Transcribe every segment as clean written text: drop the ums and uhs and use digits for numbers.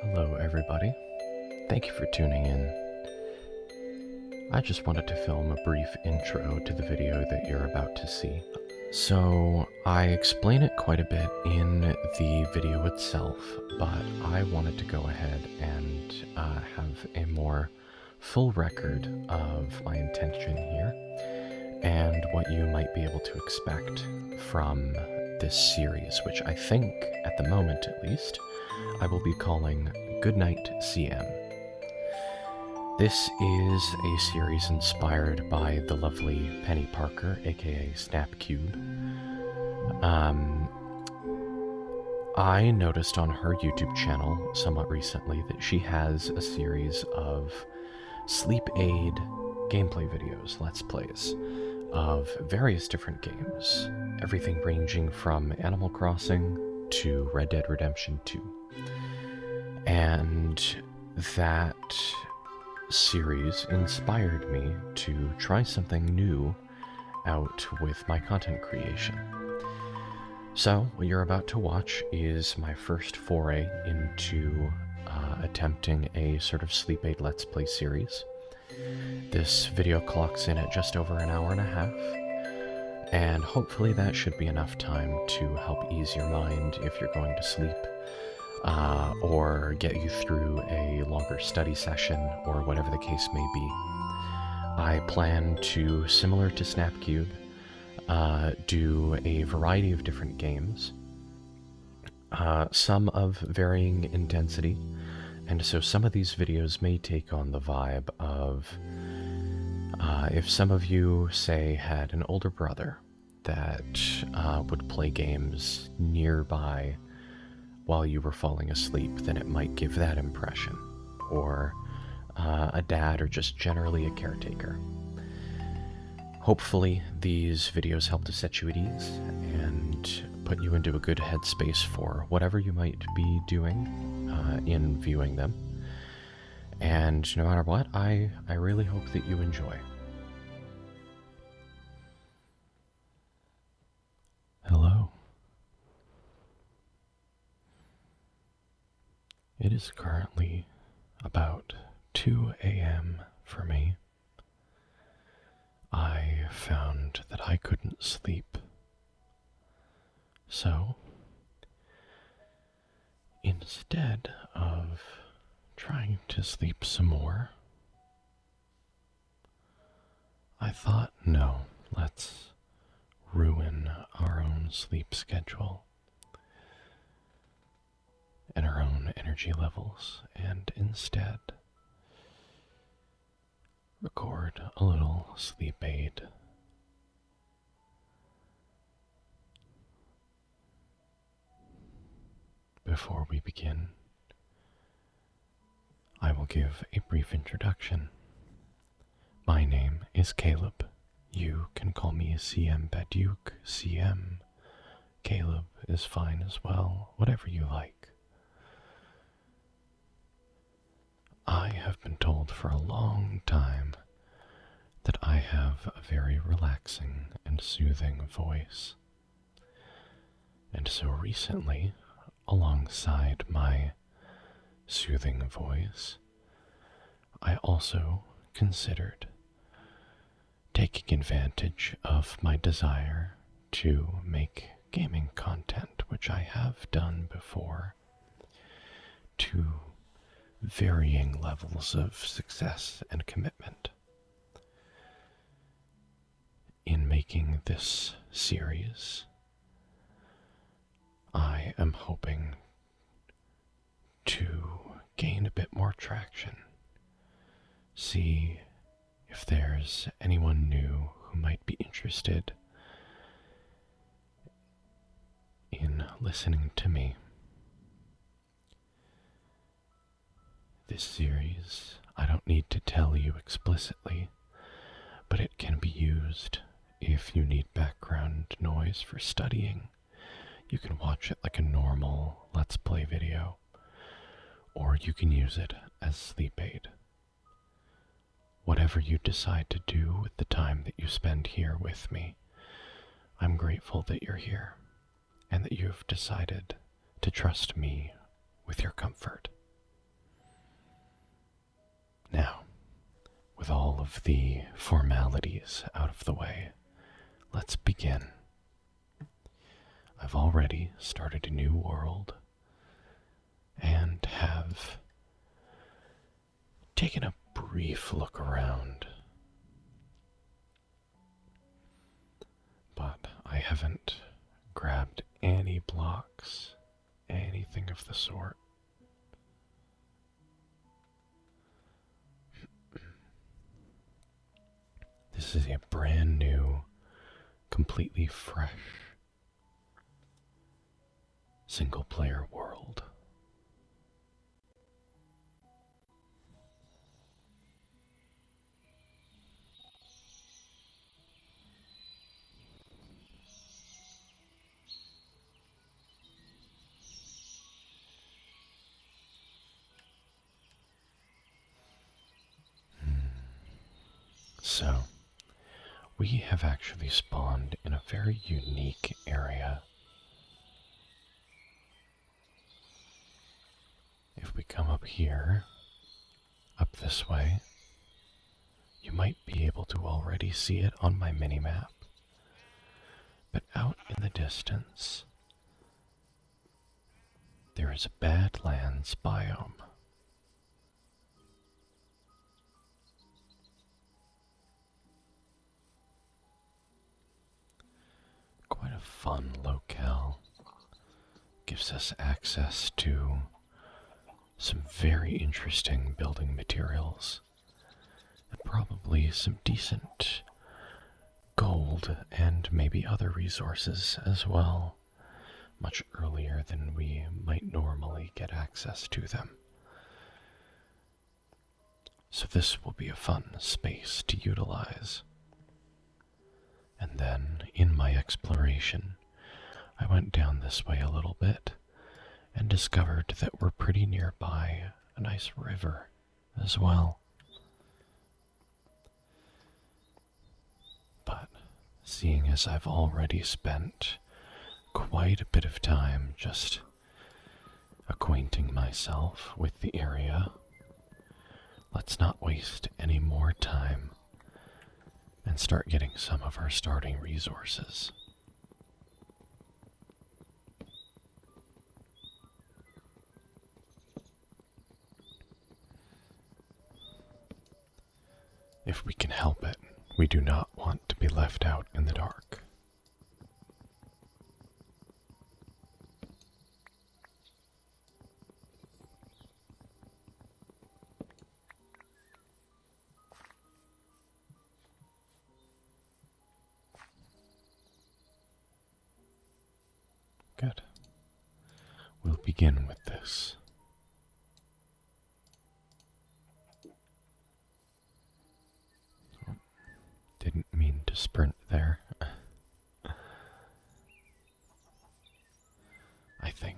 Hello, everybody. Thank you for tuning in. I just wanted to film a brief intro to the video that you're about to see. So, I explain it quite a bit in the video itself, but I wanted to go ahead and have a more full record of my intention here and what you might be able to expect from this series, which I think, at the moment at least, I will be calling Goodnight CM. This is a series inspired by the lovely Penny Parker, aka Snapcube. I noticed on her YouTube channel somewhat recently that she has a series of sleep aid gameplay videos, Let's Plays, of various different games, everything ranging from Animal Crossing to Red Dead Redemption 2. And that series inspired me to try something new out with my content creation. So, what you're about to watch is my first foray into attempting a sort of sleep aid Let's Play series. This video clocks in at just over an hour and a half, and hopefully that should be enough time to help ease your mind if you're going to sleep, or get you through a longer study session, or whatever the case may be. I plan to, similar to Snapcube, do a variety of different games, some of varying intensity, and so some of these videos may take on the vibe of, if some of you, say, had an older brother that would play games nearby while you were falling asleep, then it might give that impression. Or a dad, or just generally a caretaker. Hopefully these videos help to set you at ease and put you into a good headspace for whatever you might be doing in viewing them. And no matter what, I really hope that you enjoy. Hello. It is currently about 2 a.m. for me. I found that I couldn't sleep. So, instead of trying to sleep some more, I thought, no, let's ruin our own sleep schedule and our own energy levels, and instead record a little sleep aid. Before we begin, I will give a brief introduction. My name is Caleb. You can call me CM Baduke, CM. Caleb is fine as well, whatever you like. I have been told for a long time that I have a very relaxing and soothing voice. And so recently, alongside my soothing voice, I also considered taking advantage of my desire to make gaming content, which I have done before, to varying levels of success and commitment. In making this series, I am hoping to gain a bit more traction, see if there's anyone new who might be interested in listening to me. This series, I don't need to tell you explicitly, but it can be used if you need background noise for studying. You can watch it like a normal Let's Play video, or you can use it as sleep aid. Whatever you decide to do with the time that you spend here with me, I'm grateful that you're here, and that you've decided to trust me with your comfort. with all of the formalities out of the way, let's begin. I've already started a new world and have taken a brief look around, but I haven't grabbed any blocks, anything of the sort. This is a brand new, completely fresh, single-player world. So, we have actually spawned in a very unique area. If we come up here, up this way, you might be able to already see it on my minimap. But out in the distance, there is a Badlands biome. Quite a fun locale. Gives us access to some very interesting building materials and probably some decent gold and maybe other resources as well, much earlier than we might normally get access to them. So this will be a fun space to utilize. And then, in my exploration, I went down this way a little bit and discovered that we're pretty nearby a nice river as well. But seeing as I've already spent quite a bit of time just acquainting myself with the area, let's not waste any more time and start getting some of our starting resources. If we can help it, we do not want to be left out in the dark. Good. We'll begin with this. Didn't mean to sprint there. I think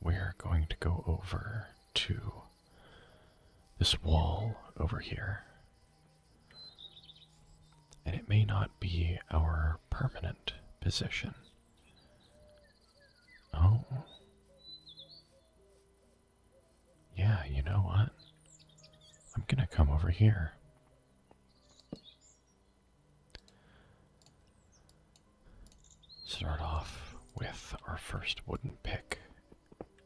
we're going to go over to this wall over here. And it may not be our permanent position. Oh. Yeah, you know what? I'm gonna come over here. Start off with our first wooden pick,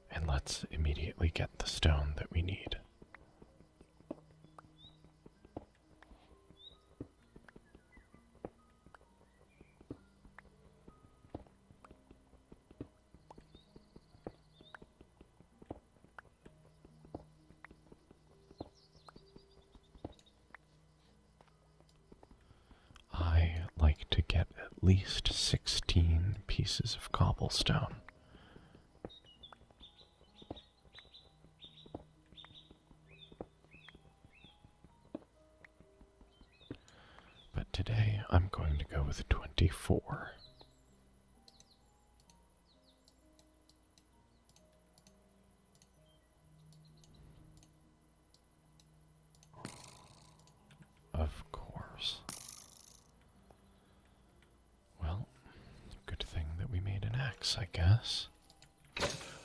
and let's immediately get the stone that we need. I like to get at least 16 pieces of cobblestone. But today I'm going to go with 24. Of course. Well, good thing that we made an axe, I guess.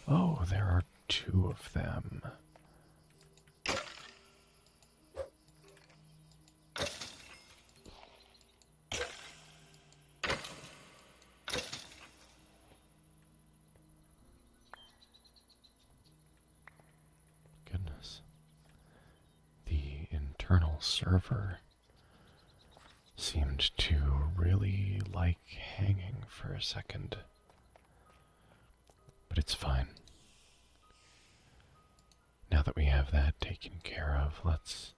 Oh, there are 2 of them. whole server seemed to really like hanging for a second. But it's fine. Now that we have that taken care of, let's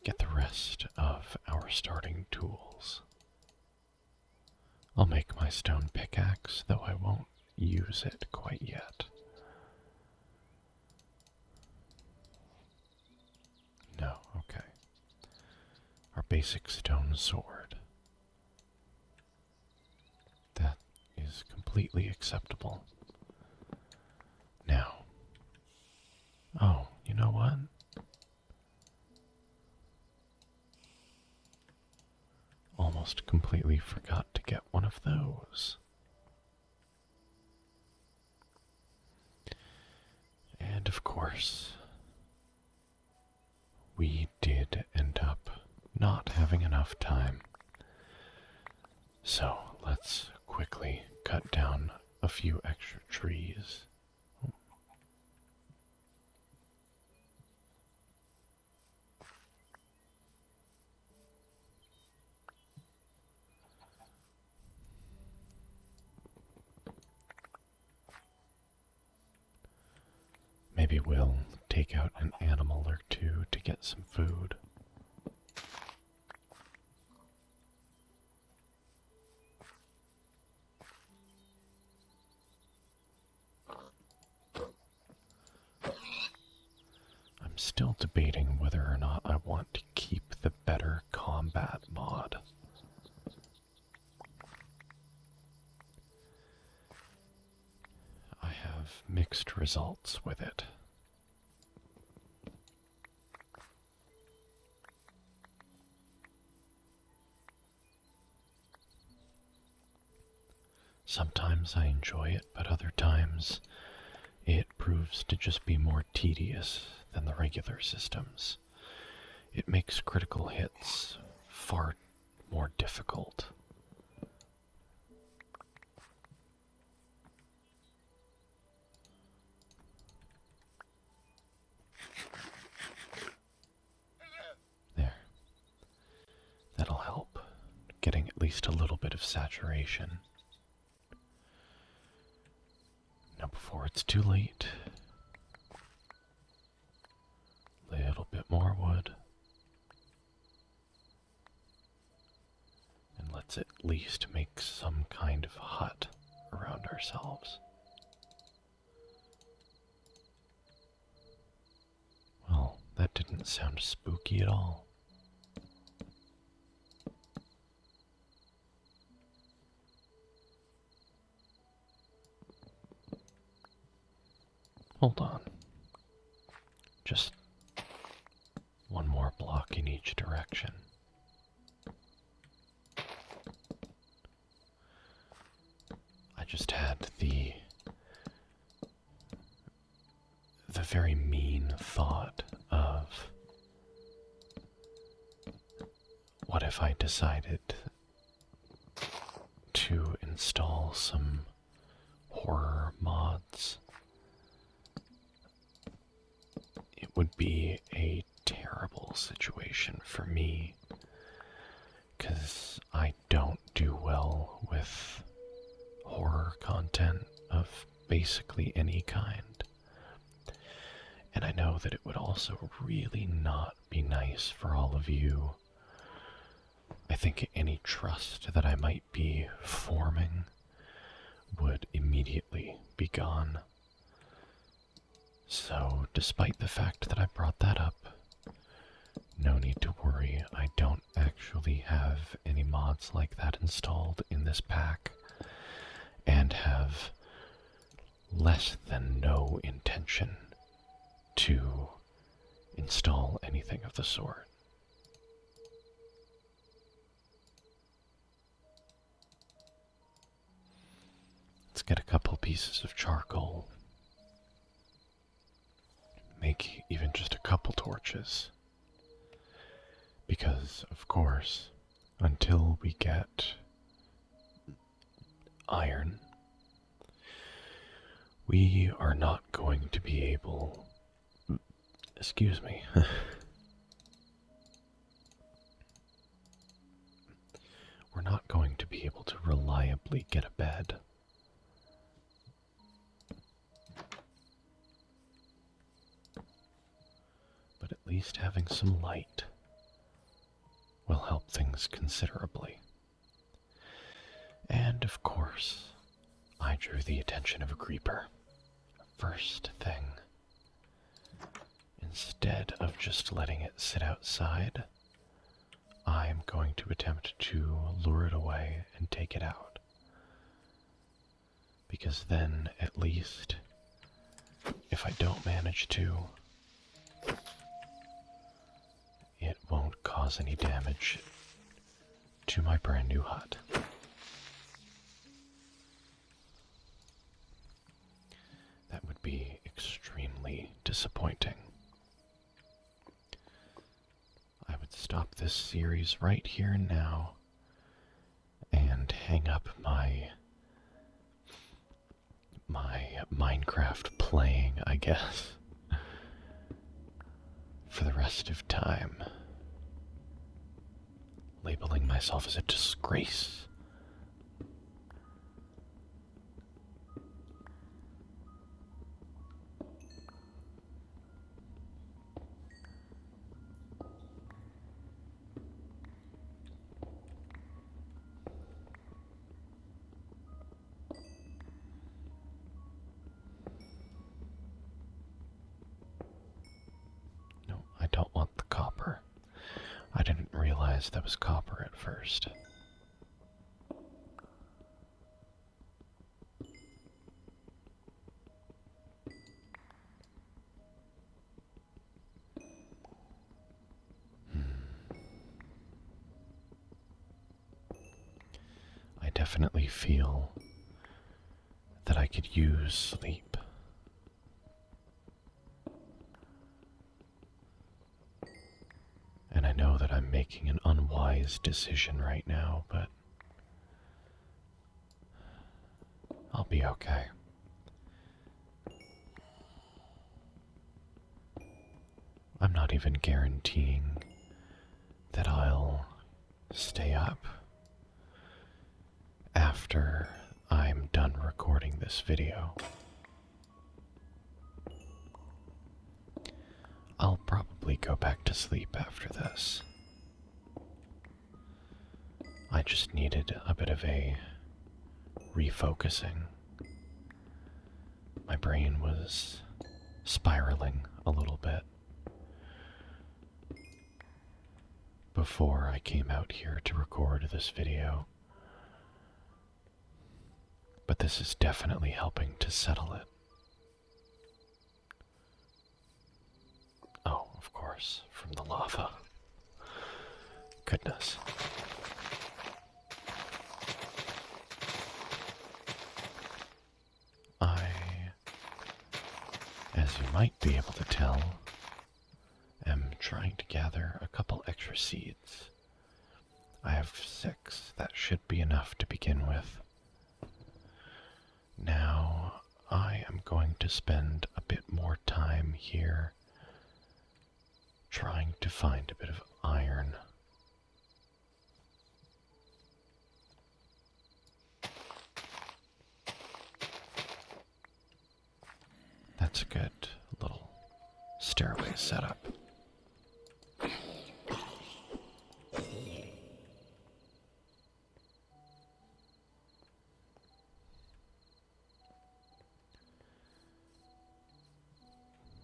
get the rest of our starting tools. I'll make my stone pickaxe, though I won't use it quite yet. No, okay. Our basic stone sword. That is completely acceptable. Now, oh, you know what? Almost completely forgot to get one of those. And of course, we did end up not having enough time. So let's quickly cut down a few extra trees. Maybe we'll take out an animal or two to get some food. I'm still debating whether or not I want to keep the better combat mod. I have mixed results with it. Sometimes I enjoy it, but other times it proves to just be more tedious than the regular systems. It makes critical hits far more difficult. There. That'll help, getting at least a little bit of saturation. Now before it's too late, little bit more wood. And let's at least make some kind of hut around ourselves. Well, that didn't sound spooky at all. Hold on. Just one more block in each direction. I just had the very mean thought of, what if I decided to install some horror mods? It would be a terrible situation for me, because I don't do well with horror content of basically any kind. And I know that it would also really not be nice for all of you. I think any trust that I might be forming would immediately be gone. So, despite the fact that I brought that up, no need to worry, I don't actually have any mods like that installed in this pack, and have less than no intention to install anything of the sort. Let's get a couple pieces of charcoal. Make even just a couple torches. Because, of course, until we get iron, we are not going to be able... Excuse me. we're not going to be able to reliably get a bed. But at least having some light will help things considerably. And of course, I drew the attention of a creeper. First thing, instead of just letting it sit outside, I'm going to attempt to lure it away and take it out. Because then, at least, if I don't manage to, it won't cause any damage to my brand new hut. That would be extremely disappointing. I would stop this series right here and now and hang up my Minecraft playing, I guess, for the rest of time, labeling myself as a disgrace. I don't want the copper. I didn't realize that was copper at first. I definitely feel that I could use sleep. And I know that I'm making an unwise decision right now, but I'll be okay. I'm not even guaranteeing that I'll stay up after I'm done recording this video. I'll probably go back to sleep after this. I just needed a bit of a refocusing. My brain was spiraling a little bit before I came out here to record this video. But this is definitely helping to settle it. Oh, of course, from the lava. Goodness. I, as you might be able to tell, am trying to gather a couple extra seeds. I have 6. That should be enough to begin with. Now, I am going to spend a bit more time here trying to find a bit of iron. That's a good little stairway setup.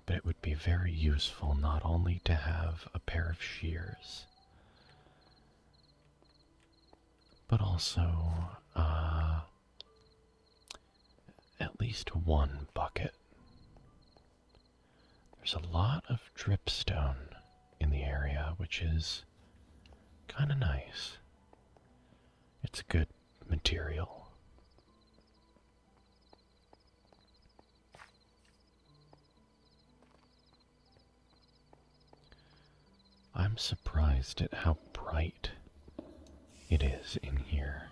But it would be very useful not only to have a pair of shears, but also at least one bucket. There's a lot of dripstone in the area, which is kind of nice. It's a good material. I'm surprised at how bright it is in here.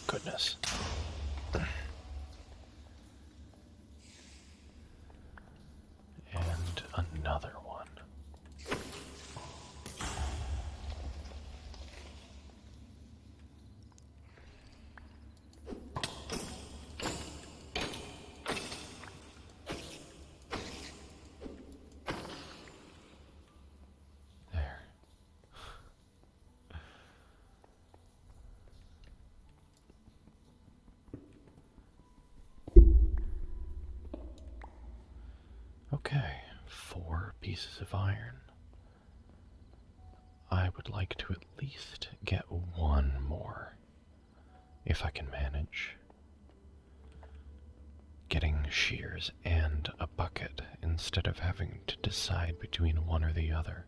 Goodness. And another one. Okay, 4 pieces of iron. I would like to at least get 1 more, if I can manage. Getting shears and a bucket instead of having to decide between one or the other.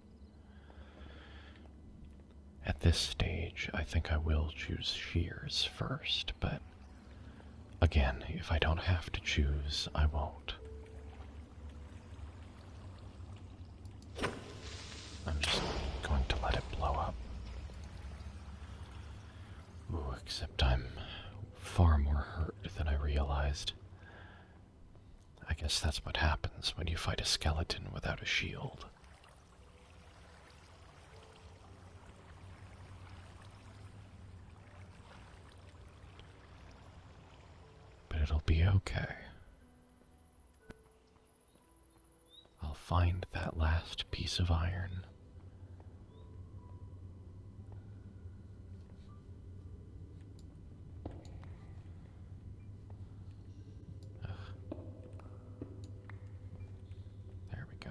At this stage, I think I will choose shears first, but again, if I don't have to choose, I won't. I'm just going to let it blow up. Ooh, except I'm far more hurt than I realized. I guess that's what happens when you fight a skeleton without a shield. But it'll be okay. I'll find that last piece of iron. There we go.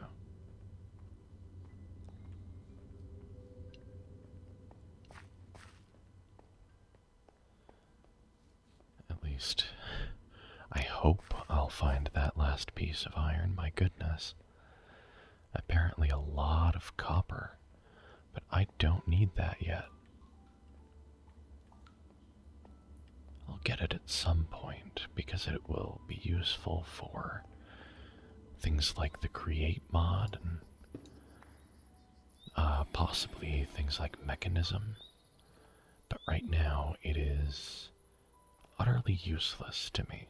At least, I hope I'll find that last piece of iron. My goodness. Apparently a lot of copper, but I don't need that yet. I'll get it at some point because it will be useful for things like the Create mod and possibly things like Mechanism. But right now it is utterly useless to me.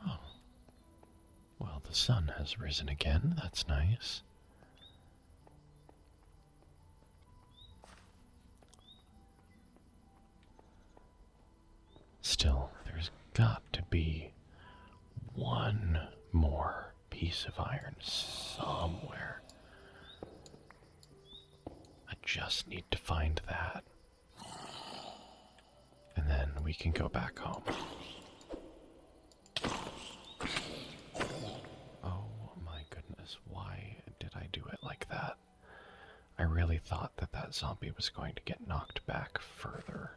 Oh. Well, the sun has risen again. That's nice. Still, there's got to be 1 more piece of iron somewhere. I just need to find that. And then we can go back home. Oh my goodness, why did I do it like that? I really thought that that zombie was going to get knocked back further.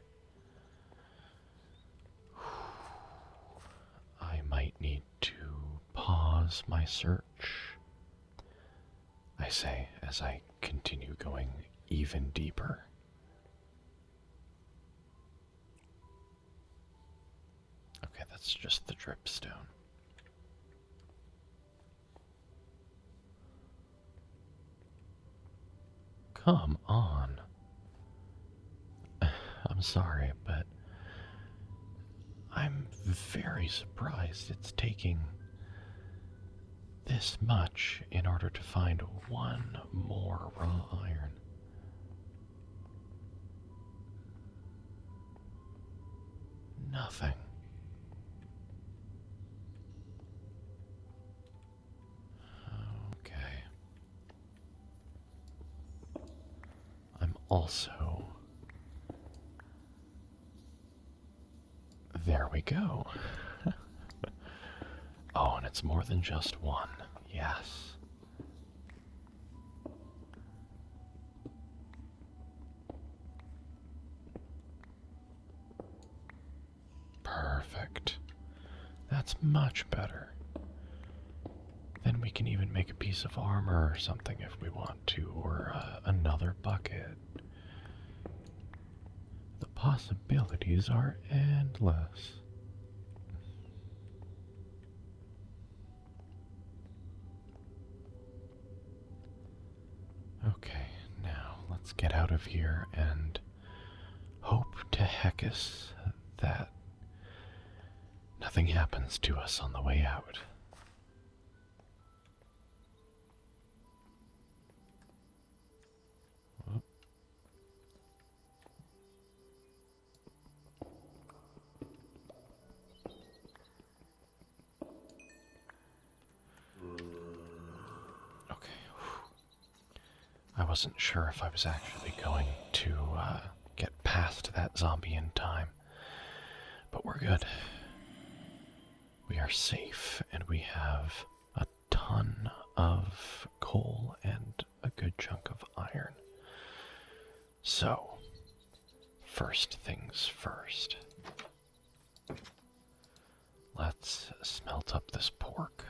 I might need to pause my search, I say as I continue going even deeper. Okay, that's just the dripstone. Come on. I'm sorry, but I'm very surprised it's taking this much in order to find 1 more raw iron. Nothing. Okay. I'm also... There we go. Oh, and it's more than just 1. Yes. Perfect. That's much better. Then we can even make a piece of armor or something if we want to, or another bucket. The possibilities are endless. Okay, now let's get out of here and hope to Heckus that nothing happens to us on the way out. Okay. I wasn't sure if I was actually going to get past that zombie in time, but we're good. are safe, and we have a ton of coal and a good chunk of iron. So, first things first. Let's smelt up this pork.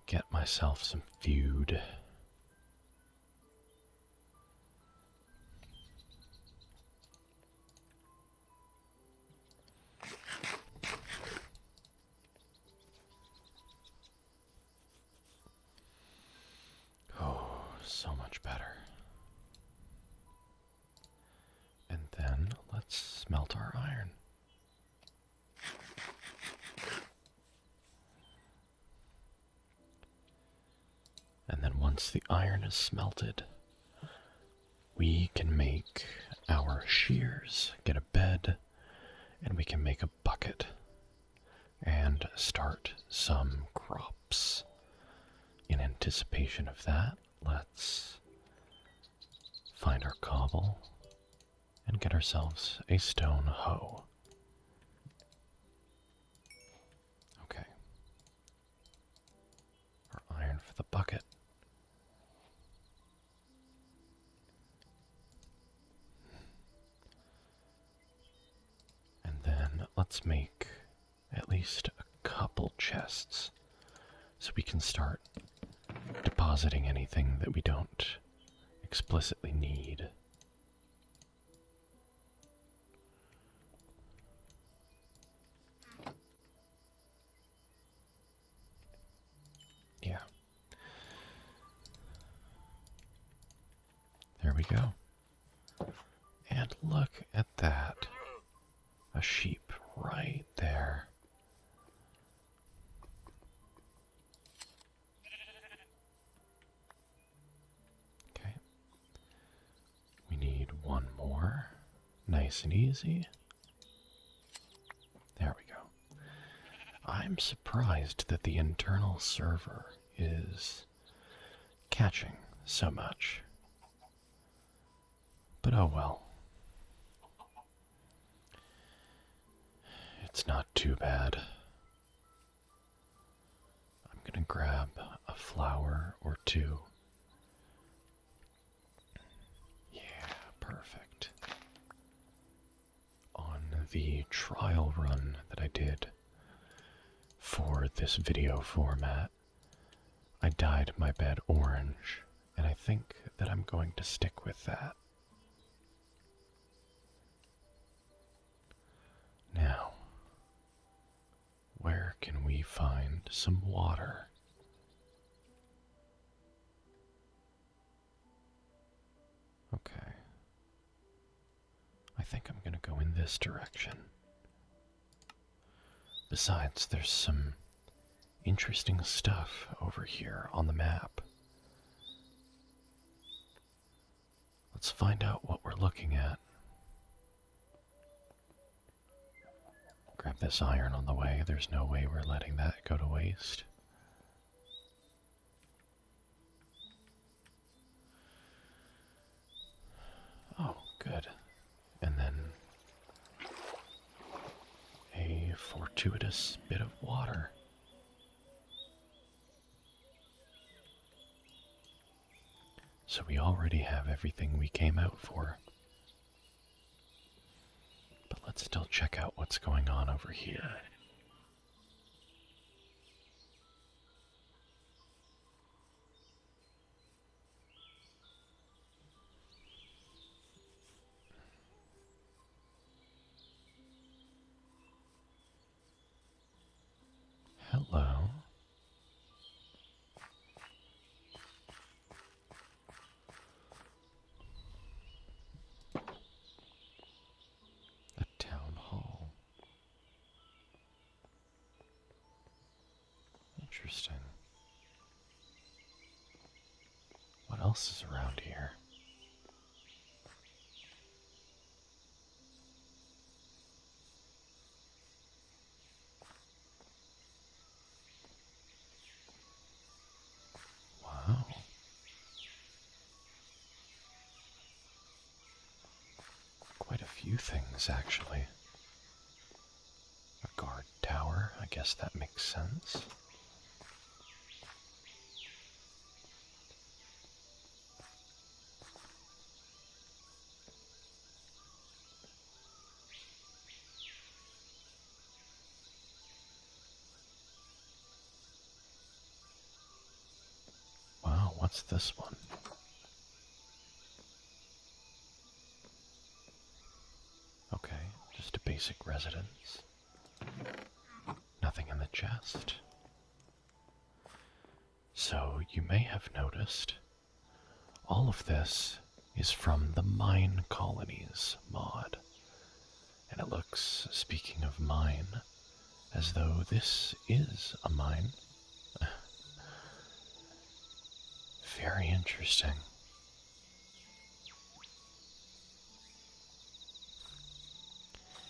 Get myself some food. Oh, so much better. And then let's smelt our iron. And then once the iron is smelted, we can make our shears, get a bed, and we can make a bucket and start some crops. In anticipation of that, let's find our cobble and get ourselves a stone hoe. Okay. Our iron for the bucket. And then let's make at least a couple chests so we can start depositing anything that we don't explicitly need. Yeah. There we go. And look at that. A sheep right there. Okay. We need one more. Nice and easy. There we go. I'm surprised that the internal server is catching so much. But oh well. It's not too bad. I'm gonna grab a flower or two. Yeah, perfect. On the trial run that I did for this video format, I dyed my bed orange, and I think that I'm going to stick with that. Now, where can we find some water? Okay. I think I'm gonna go in this direction. Besides, there's some interesting stuff over here on the map. Let's find out what we're looking at. Grab this iron on the way. There's no way we're letting that go to waste. Oh, good. And then a fortuitous bit of water. So we already have everything we came out for. But let's still check out what's going on over here. Hello. A town hall. Interesting. What else is around here? Wow. Quite a few. few things, actually. A guard tower, I guess that makes sense. Wow, what's this one? Okay, just a basic residence. Nothing in the chest. So you may have noticed all of this is from the Mine Colonies mod. And it looks, speaking of mine, as though this is a mine. Very interesting.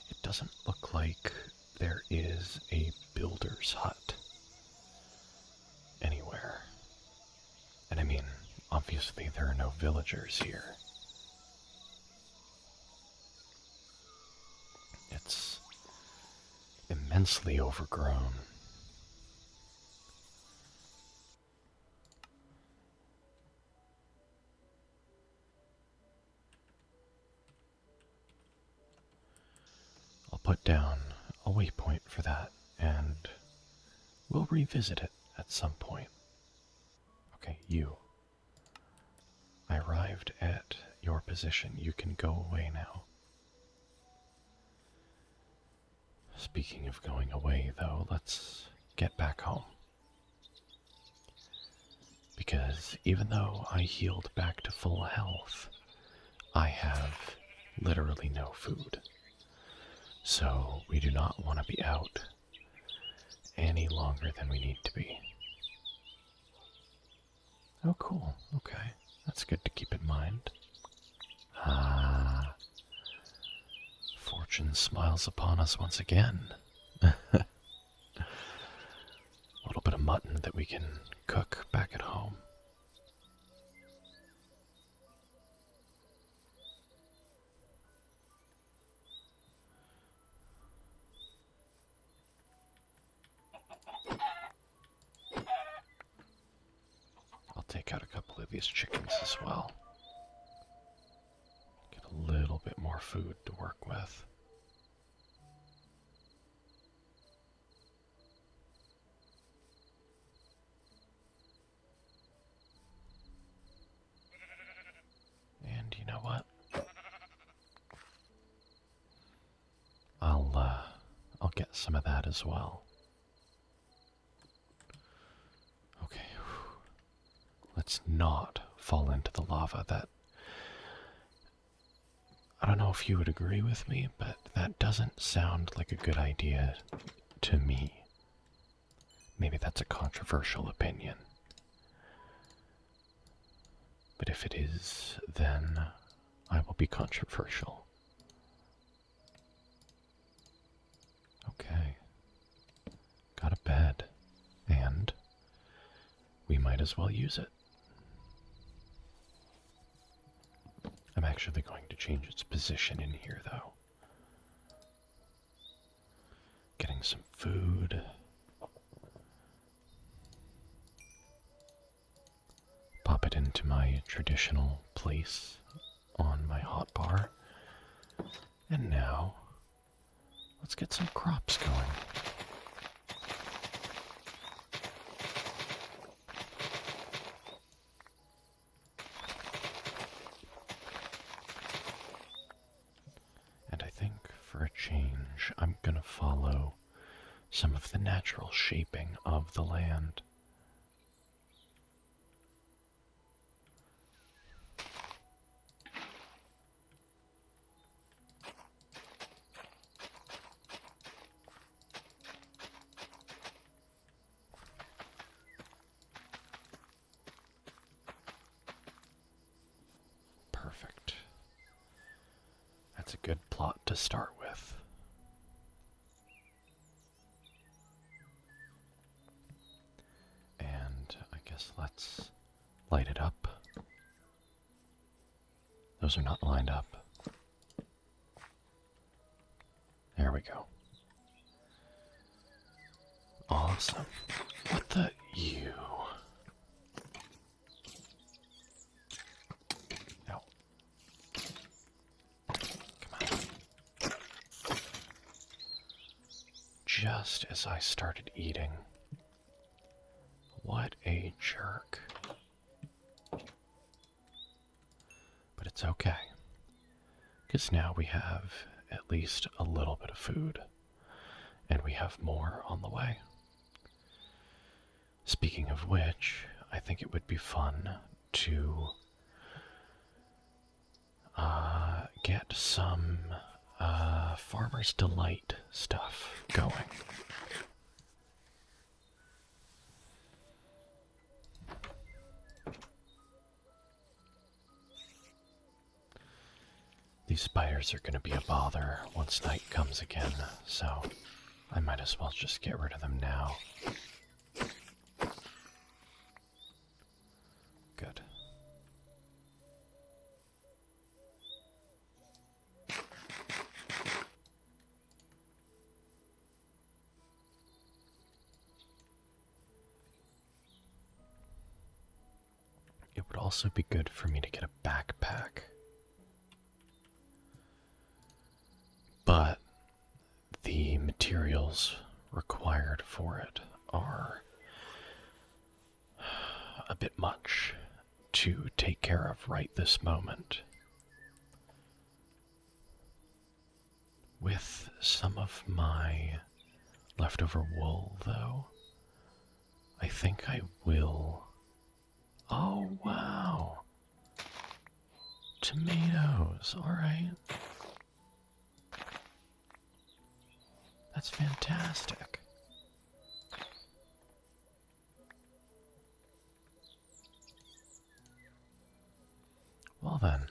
It doesn't look like there is a builder's hut anywhere. And I mean, obviously there are no villagers here. It's immensely overgrown. I'll put down a waypoint for that, and we'll revisit it at some point. Okay, you. I arrived at your position. You can go away now. Speaking of going away, though, let's get back home. Because even though I healed back to full health, I have literally no food. So we do not want to be out any longer than we need to be. Oh, cool. Okay. That's good to keep in mind. Ah. Fortune smiles upon us once again. A little bit of mutton that we can cook back at home. I'll take out a couple of these chickens as well. Get a little bit more food to work with. And you know what? I'll get some of that as well. Okay. Let's not fall into the lava. That, I don't know if you would agree with me, but that doesn't sound like a good idea to me. Maybe that's a controversial opinion. But if it is, then I will be controversial. Okay. Got a bed. And we might as well use it. I'm actually going to change its position in here, though. Getting some food. Pop it into my traditional place on my hotbar. And now, let's get some crops going. And I think for a change, I'm gonna follow some of the natural shaping of the land. Perfect. That's a good plot to start with. And I guess let's light it up. Those are not lined up. we go. Awesome. What the... You... No. Come on. Just as I started eating. What a jerk. But it's okay. Because now we have at least a little bit of food. And we have more on the way. Speaking of which, I think it would be fun to get some Farmer's Delight stuff going. These spiders are going to be a bother once night comes again, so I might as well just get rid of them now. Good. It would also be good for me to get a backpack. But the materials required for it are a bit much to take care of right this moment. With some of my leftover wool, though, I think I will... Oh, wow! Tomatoes, alright. That's fantastic. Well then,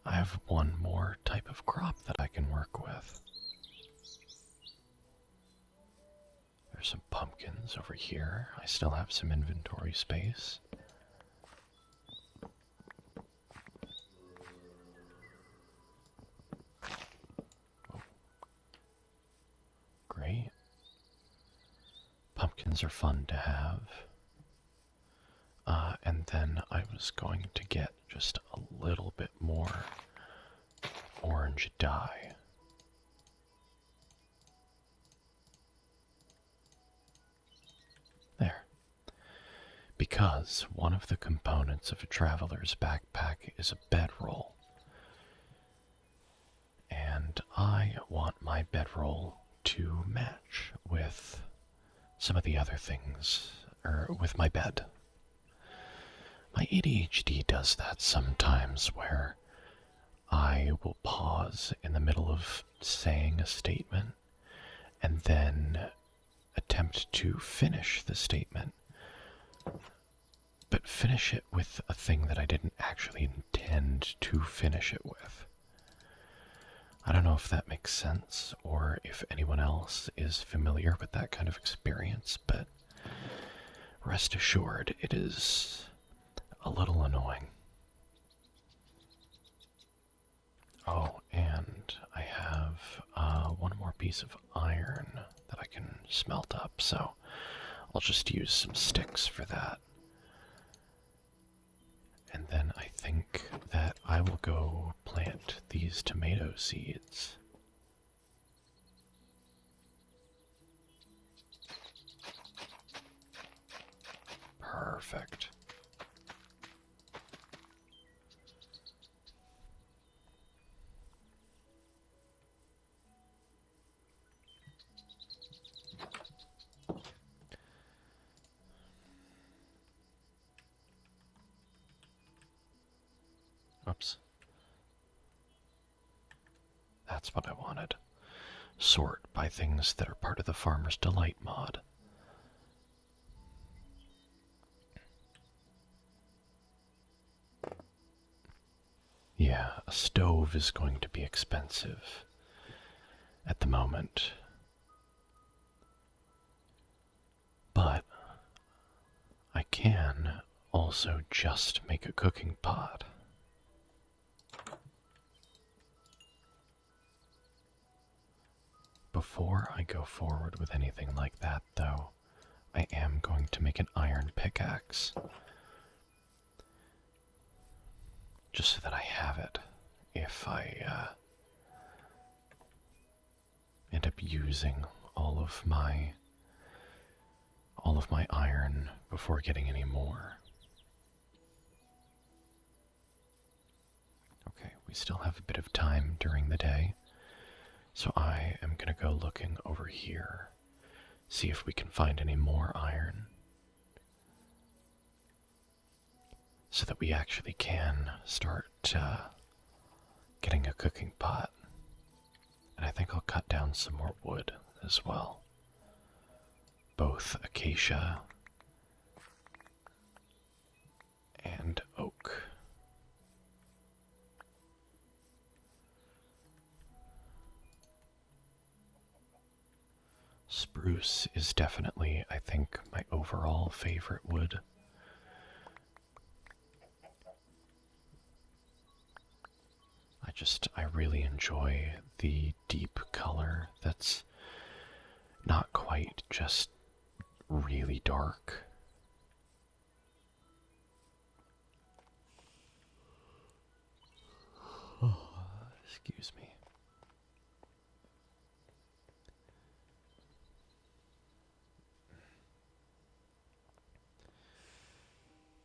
I have one more type of crop that I can work with. There's some pumpkins over here. I still have some inventory space. Oh. Great. Pumpkins are fun to have. And then I was going to get just a little bit more orange dye. There. Because one of the components of a traveler's backpack is a bedroll. And I want my bedroll to match with some of the other things, or with my bed. My ADHD does that sometimes, where I will pause in the middle of saying a statement and then attempt to finish the statement, but finish it with a thing that I didn't actually intend to finish it with. I don't know if that makes sense or if anyone else is familiar with that kind of experience, but rest assured it is a little annoying. Oh, and I have one more piece of iron that I can smelt up, so I'll just use some sticks for that. And then I think that I will go plant these tomato seeds. Perfect. Oops. That's what I wanted. Sort by things that are part of the Farmer's Delight mod. Yeah, a stove is going to be expensive at the moment. But I can also just make a cooking pot. Before I go forward with anything like that, though, I am going to make an iron pickaxe. Just so that I have it if I end up using all of my iron before getting any more. Okay, we still have a bit of time during the day, so I am going to go looking over here, see if we can find any more iron, so that we actually can start getting a cooking pot. And I think I'll cut down some more wood as well. Both acacia and oak. Spruce is definitely, I think, my overall favorite wood. I really enjoy the deep color that's not quite just really dark. Oh, excuse me.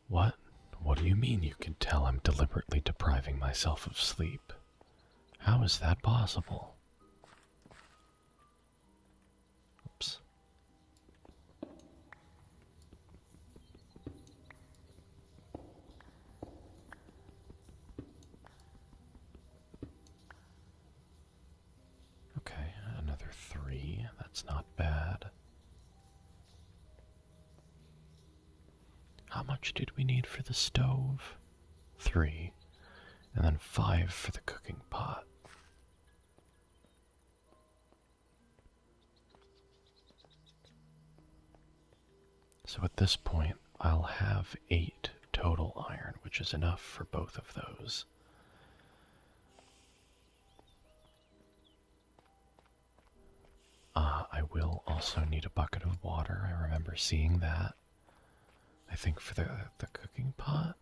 What? What do you mean you can tell I'm deliberately depriving myself of sleep? How is that possible? Oops. Okay, another 3. That's not bad. How much did we need for the stove? 3. And then 5 for the cooking pot. So at this point, I'll have 8 total iron, which is enough for both of those. I will also need a bucket of water. I remember seeing that. I think for the cooking pot.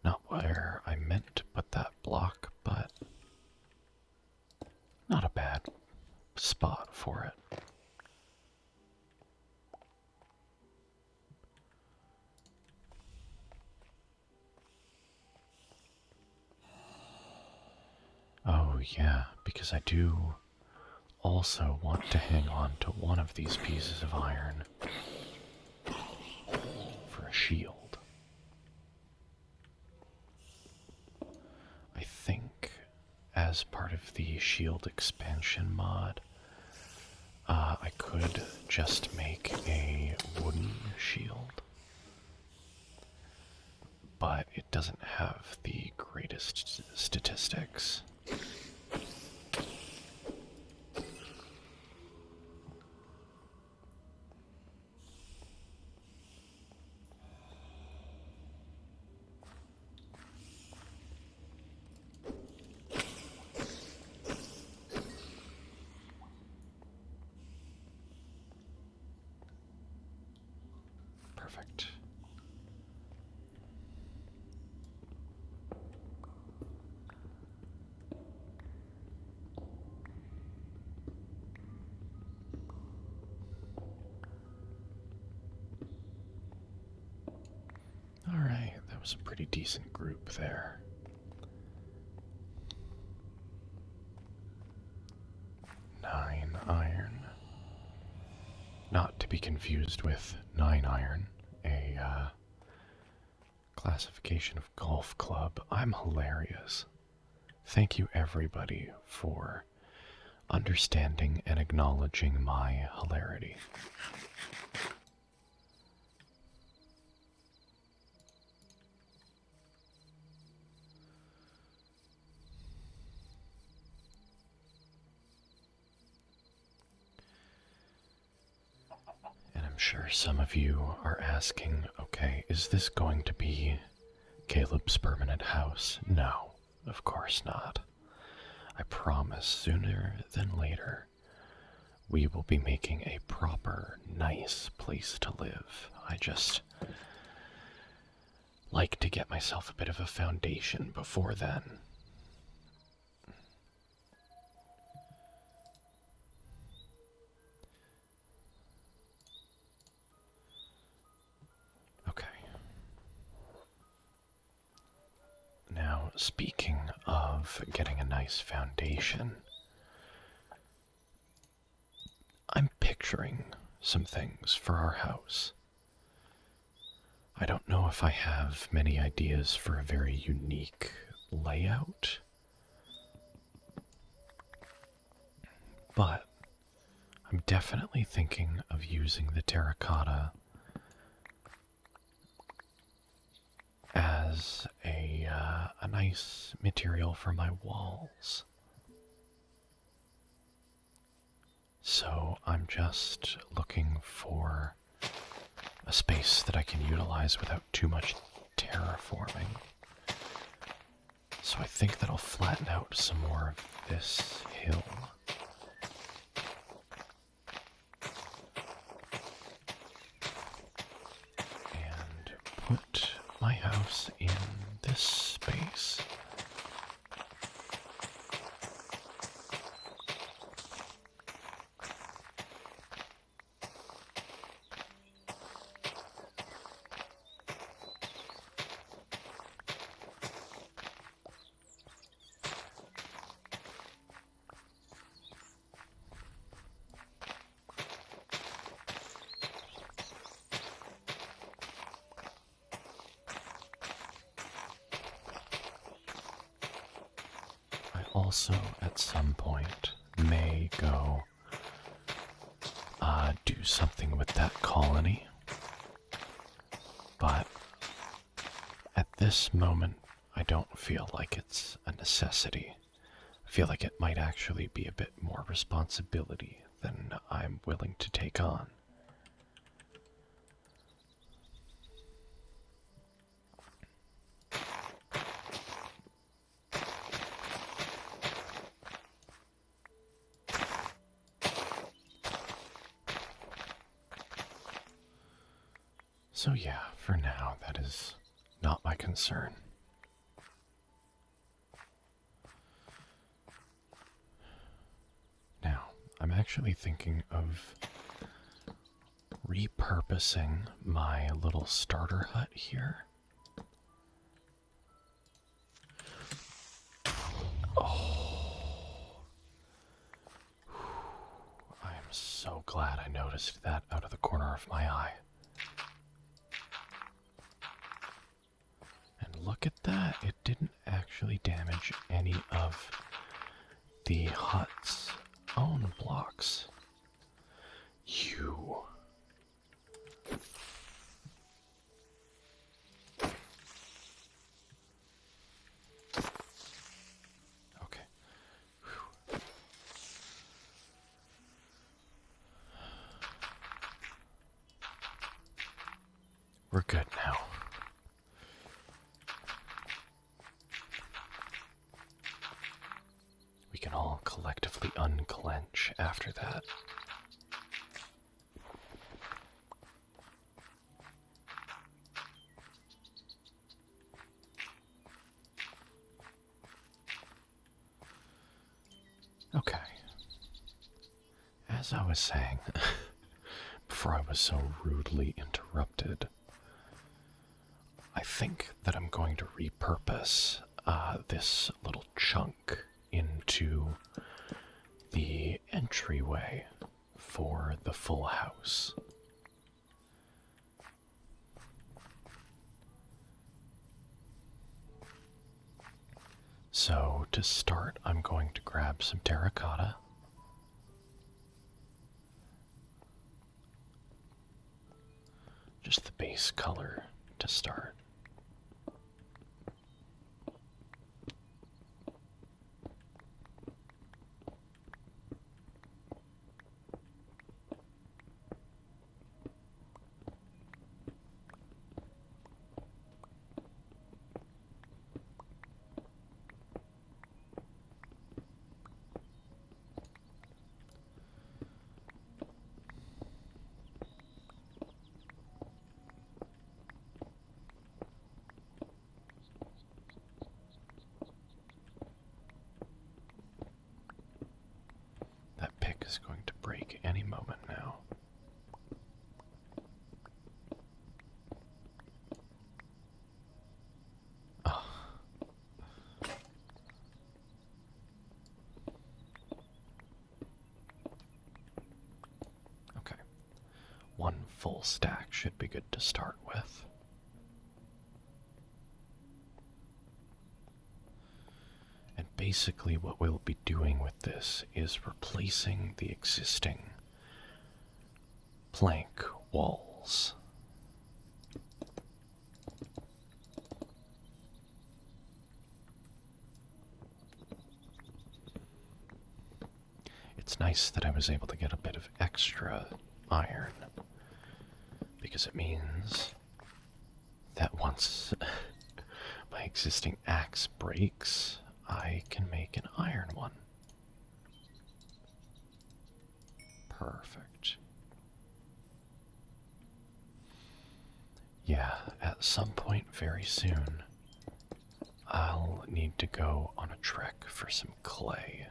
Not where I meant to put that block, but not a bad spot for it. Oh yeah, because I do also want to hang on to one of these pieces of iron for a shield. I think as part of the shield expansion mod, I could just make a wooden shield, but it doesn't have the greatest statistics. Perfect. Alright, that was a pretty decent group there. 9 iron. Not to be confused with 9 iron, a classification of golf club. I'm hilarious. Thank you everybody for understanding and acknowledging my hilarity. I'm sure some of you are asking, okay, is this going to be Caleb's permanent house? No, of course not. I promise sooner than later we will be making a proper, nice place to live. I just like to get myself a bit of a foundation before then. Okay. Now, speaking of getting a nice foundation, I'm picturing some things for our house. I don't know if I have many ideas for a very unique layout, but I'm definitely thinking of using the terracotta as a nice material for my walls. So I'm just looking for a space that I can utilize without too much terraforming. So I think that I'll flatten out some more of this hill. And put my house in this space. Also, at some point, may go do something with that colony. But at this moment, I don't feel like it's a necessity. I feel like it might actually be a bit more responsibility than I'm willing to take on. So yeah, for now, that is not my concern. Now, I'm actually thinking of repurposing my little starter hut here. Oh, I am so glad I noticed that out of the corner of my eye. And look at that, it didn't actually damage any of the hut's own blocks. You. Okay. Whew. We're good now. We can all collectively unclench after that. Okay. As I was saying, before I was so rudely interrupted, I think that I'm going to repurpose this little chunk into the entryway for the full house. So to start, I'm going to grab some terracotta. Just the base color to start. break any moment now. Oh. Okay. One full stack should be good to start with. And basically what we'll be doing with this is replacing the existing plank walls. It's nice that I was able to get a bit of extra iron, because it means that once my existing axe breaks, I can make an iron one. Perfect. Yeah, at some point very soon, I'll need to go on a trek for some clay.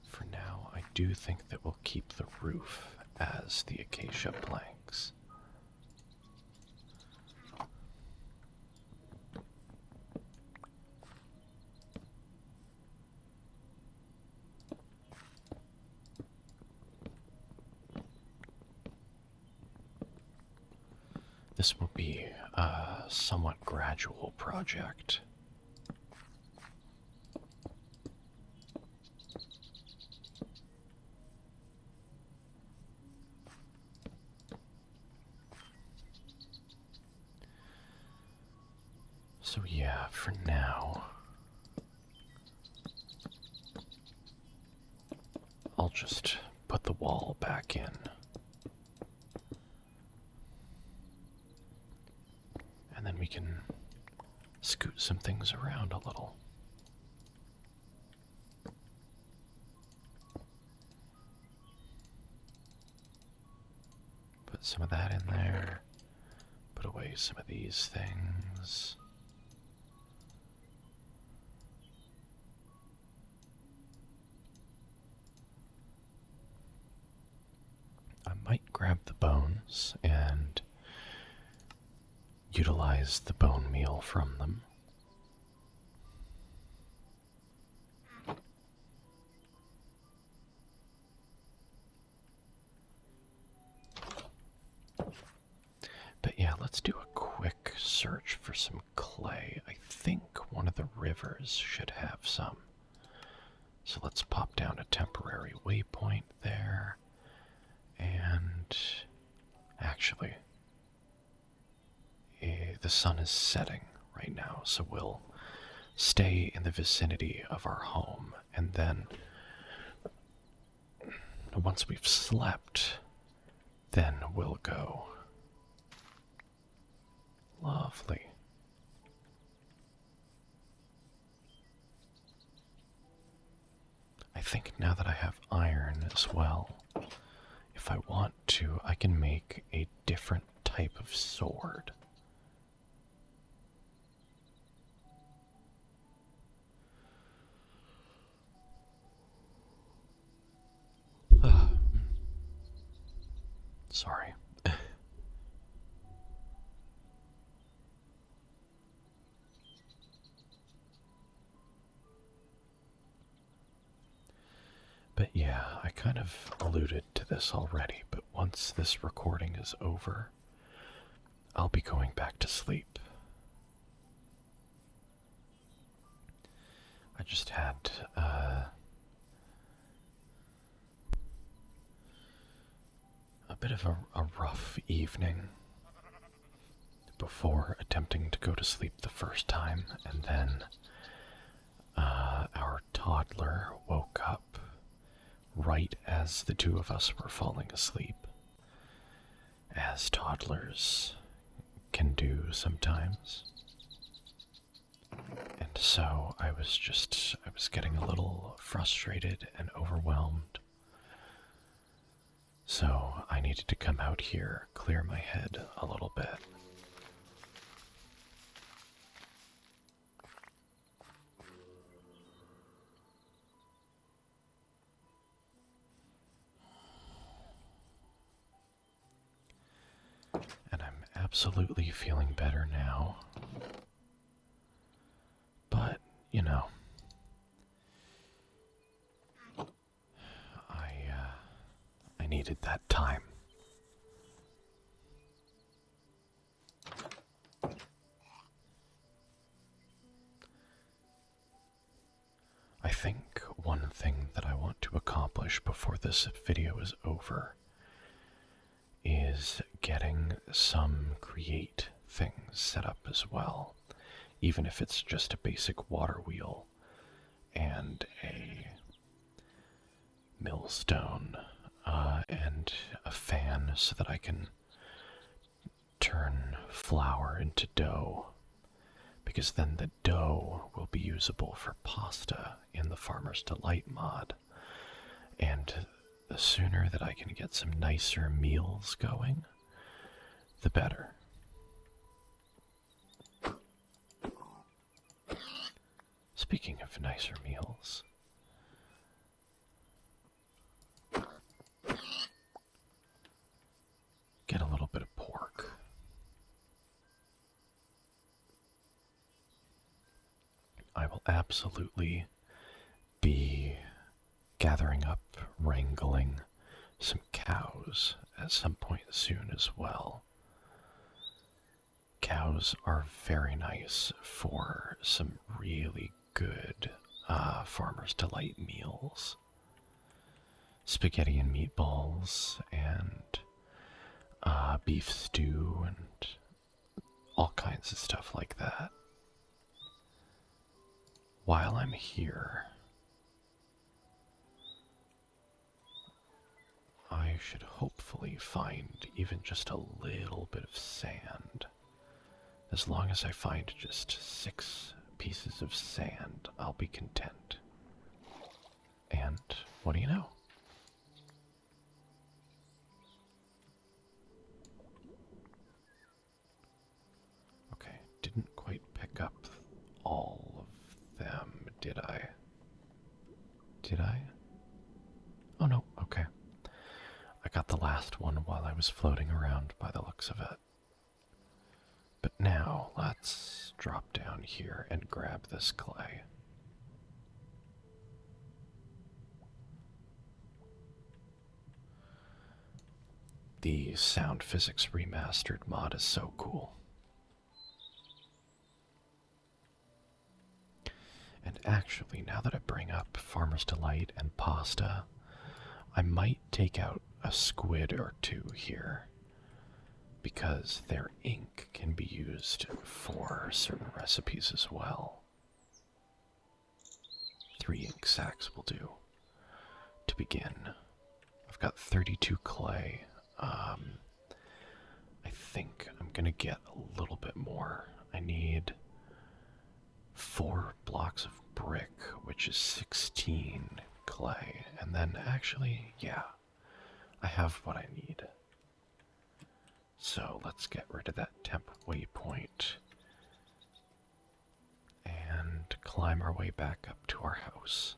For now, I do think that we'll keep the roof as the acacia planks. This will be a somewhat gradual project. So yeah, for now, I'll just put the wall back in. And then we can scoot some things around a little. Put some of that in there. Put away some of these things. I might grab the bones and utilize the bone meal from them. But yeah, let's do a quick search for some clay. I think one of the rivers should have some. So let's pop down a temporary waypoint there. And actually, the sun is setting right now, so we'll stay in the vicinity of our home, and then once we've slept, then we'll go. Lovely. I think now that I have iron as well, if I want to, I can make a different type of sword. Sorry. But yeah, I kind of alluded to this already, but once this recording is over, I'll be going back to sleep. I just had a bit of a rough evening before attempting to go to sleep the first time, and then our toddler woke up right as the two of us were falling asleep. As toddlers can do sometimes. And so I was getting a little frustrated and overwhelmed. So I needed to come out here, clear my head a little bit. And I'm absolutely feeling better now. But, you know, I needed that time. I think one thing that I want to accomplish before this video is over is getting some create things set up as well, even if it's just a basic water wheel and a millstone and a fan so that I can turn flour into dough, because then the dough will be usable for pasta in the Farmer's Delight mod. And the sooner that I can get some nicer meals going, the better. Speaking of nicer meals, get a little bit of pork. I will absolutely be gathering up, wrangling some cows at some point soon as well. Cows are very nice for some really good Farmer's Delight meals. Spaghetti and meatballs and beef stew and all kinds of stuff like that. While I'm here, I should hopefully find even just a little bit of sand. As long as I find just 6 pieces of sand, I'll be content. And what do you know? Okay, didn't quite pick up all of them, did I? Did I? Oh no, okay. I got the last one while I was floating around by the looks of it. But now, let's drop down here and grab this clay. The Sound Physics Remastered mod is so cool. And actually, now that I bring up Farmer's Delight and pasta, I might take out a squid or 2 here, because their ink can be used for certain recipes as well. 3 ink sacks will do to begin. I've got 32 clay. I think I'm gonna get a little bit more. I need 4 blocks of brick, which is 16 clay, and then actually, yeah, I have what I need. So let's get rid of that temp waypoint and climb our way back up to our house.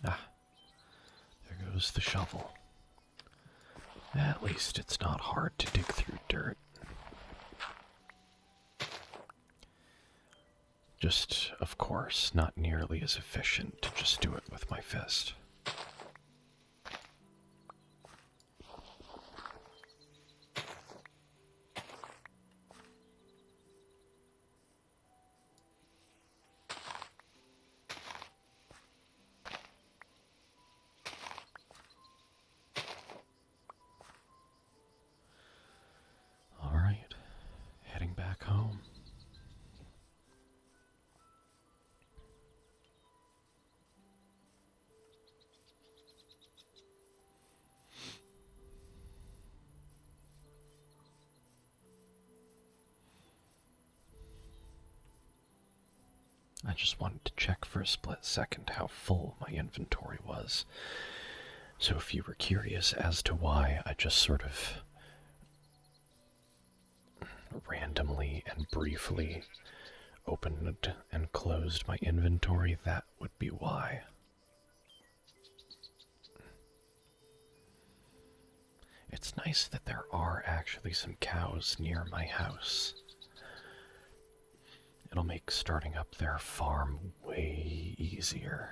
Ah, there goes the shovel. At least it's not hard to dig through dirt. Just, of course, not nearly as efficient to just do it with my fist. Alright, heading back home. I just wanted to check for a split second how full my inventory was. So if you were curious as to why I just sort of randomly and briefly opened and closed my inventory, that would be why. It's nice that there are actually some cows near my house. It'll make starting up their farm way easier.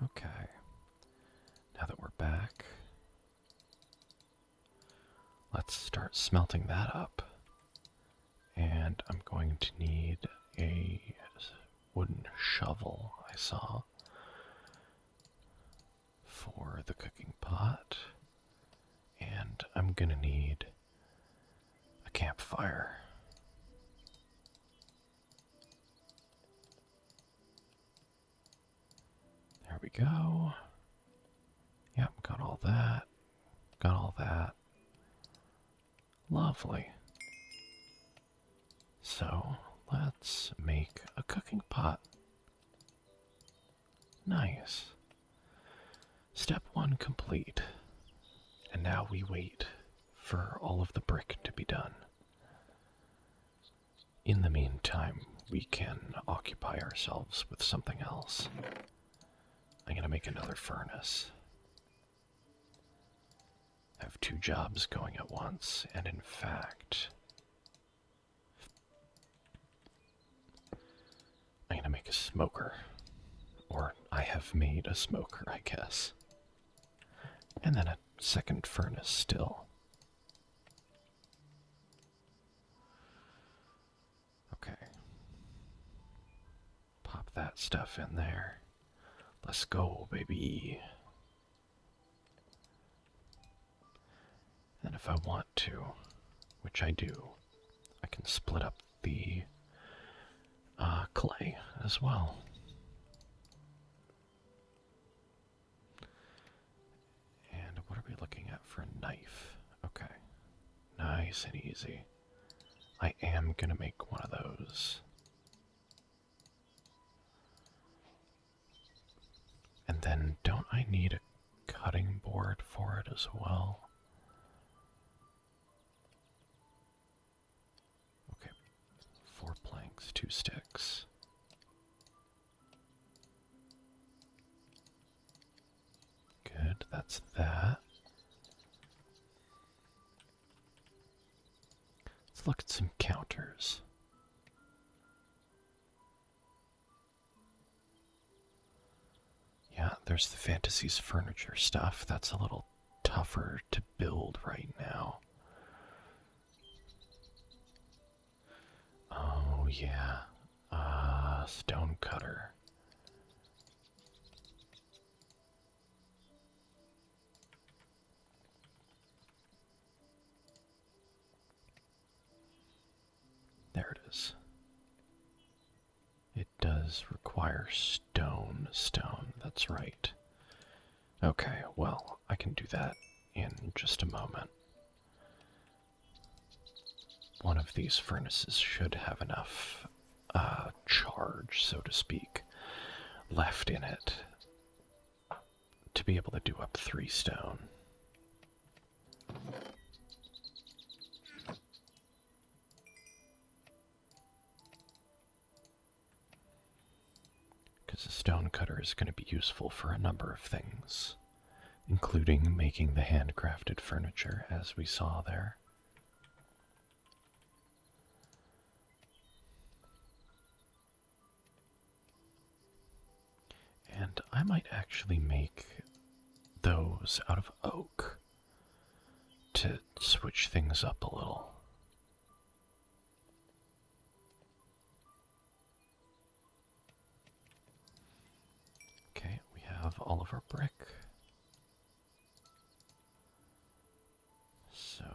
Okay, now that we're back, let's start smelting that up. And I'm going to need a wooden shovel, I saw, for the cooking pot. And I'm gonna need a campfire. There we go. Yep, got all that. Got all that. Lovely. So, let's make a cooking pot. Nice. Step 1 complete. And now we wait for all of the brick to be done. In the meantime, we can occupy ourselves with something else. I'm gonna make another furnace. I have 2 jobs going at once, and in fact, I'm gonna make a smoker. Or I have made a smoker, I guess. And then a second furnace still. Okay. Pop that stuff in there. Let's go, baby. And if I want to, which I do, I can split up the clay as well. And what are we looking at for a knife? Okay. Nice and easy. I am gonna make one of those. And then, don't I need a cutting board for it as well? Okay, 4 planks, 2 sticks. Good, that's that. Let's look at some counters. Yeah, there's the Fantasies furniture stuff. That's a little tougher to build right now. Oh, yeah. Stone cutter. There it is. It does require stone, that's right. Okay, well, I can do that in just a moment. One of these furnaces should have enough charge, so to speak, left in it to be able to do up 3 stone. Because the stone cutter is going to be useful for a number of things, including making the handcrafted furniture, as we saw there. And I might actually make those out of oak to switch things up a little. Okay, we have all of our brick. So,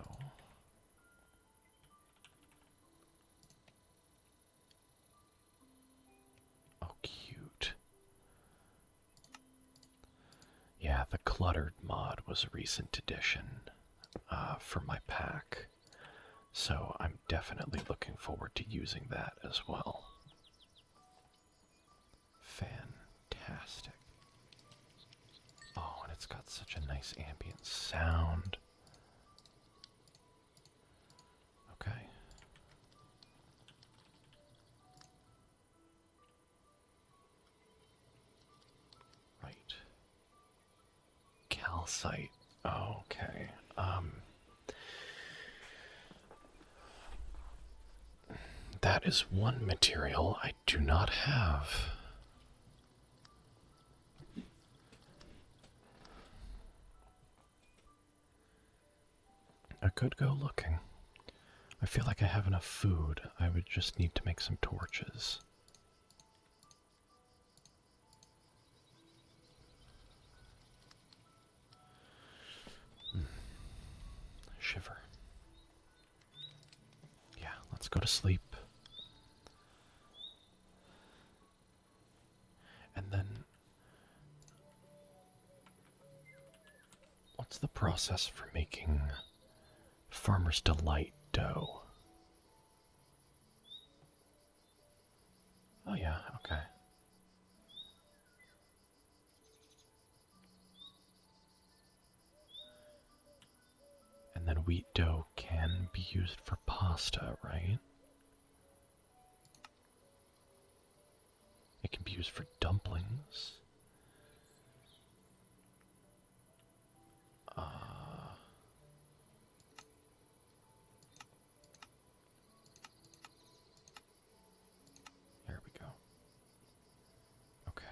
oh, cute. Yeah, Yeah, the cluttered mod was a recent addition for my pack, so I'm definitely looking forward to using that as well. Fantastic. Oh, and it's got such a nice ambient sound. Okay. Right. Calcite. Okay. That is one material I do not have. I could go looking. I feel like I have enough food. I would just need to make some torches. Shiver. Yeah, let's go to sleep. And then, what's the process for making Farmer's Delight dough? Oh yeah, okay. And then wheat dough can be used for pasta, right? It can be used for dumplings. There we go. Okay.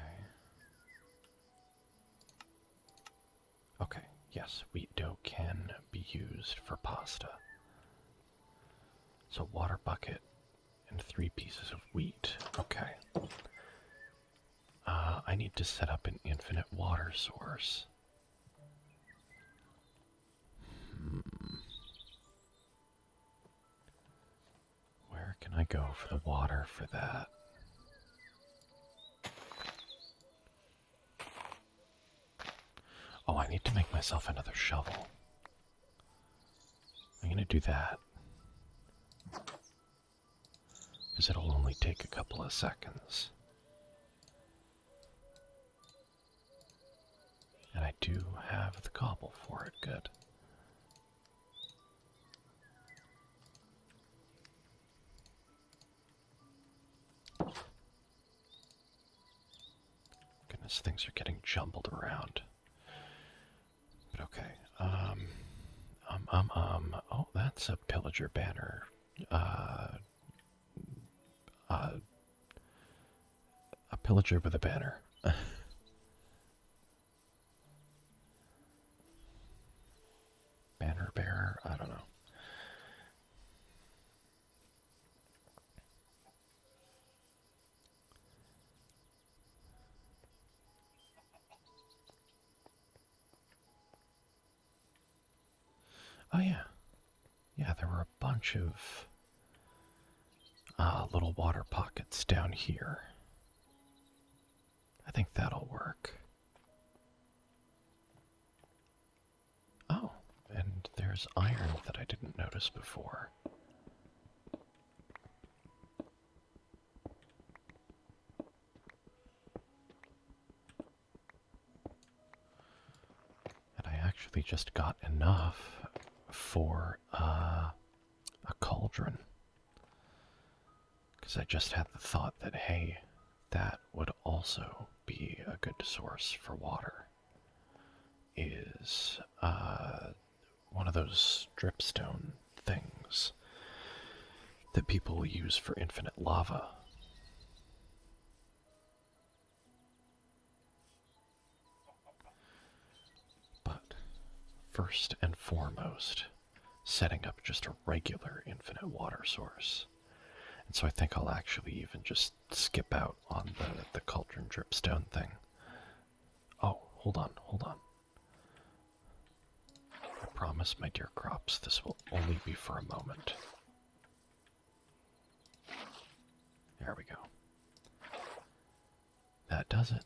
Okay, yes, wheat dough can be used for pasta. So water bucket and 3 pieces of wheat. Okay. I need to set up an infinite water source. Where can I go for the water for that? Oh, I need to make myself another shovel. I'm gonna do that. Because it'll only take a couple of seconds. And I do have the cobble for it, good. Goodness, things are getting jumbled around. But okay, oh, that's a pillager banner. A pillager with a banner. Banner bearer? I don't know. Oh, yeah. Yeah, there were a bunch of little water pockets down here. I think that'll work. Oh, and there's iron that I didn't notice before. And I actually just got enough for a cauldron. Because I just had the thought that, hey, that would also be a good source for water. Is one of those dripstone things that people use for infinite lava. But first and foremost, setting up just a regular infinite water source. And so I think I'll actually even just skip out on the cauldron dripstone thing. Oh, hold on, hold on. I promise, my dear crops, this will only be for a moment. There we go. That does it.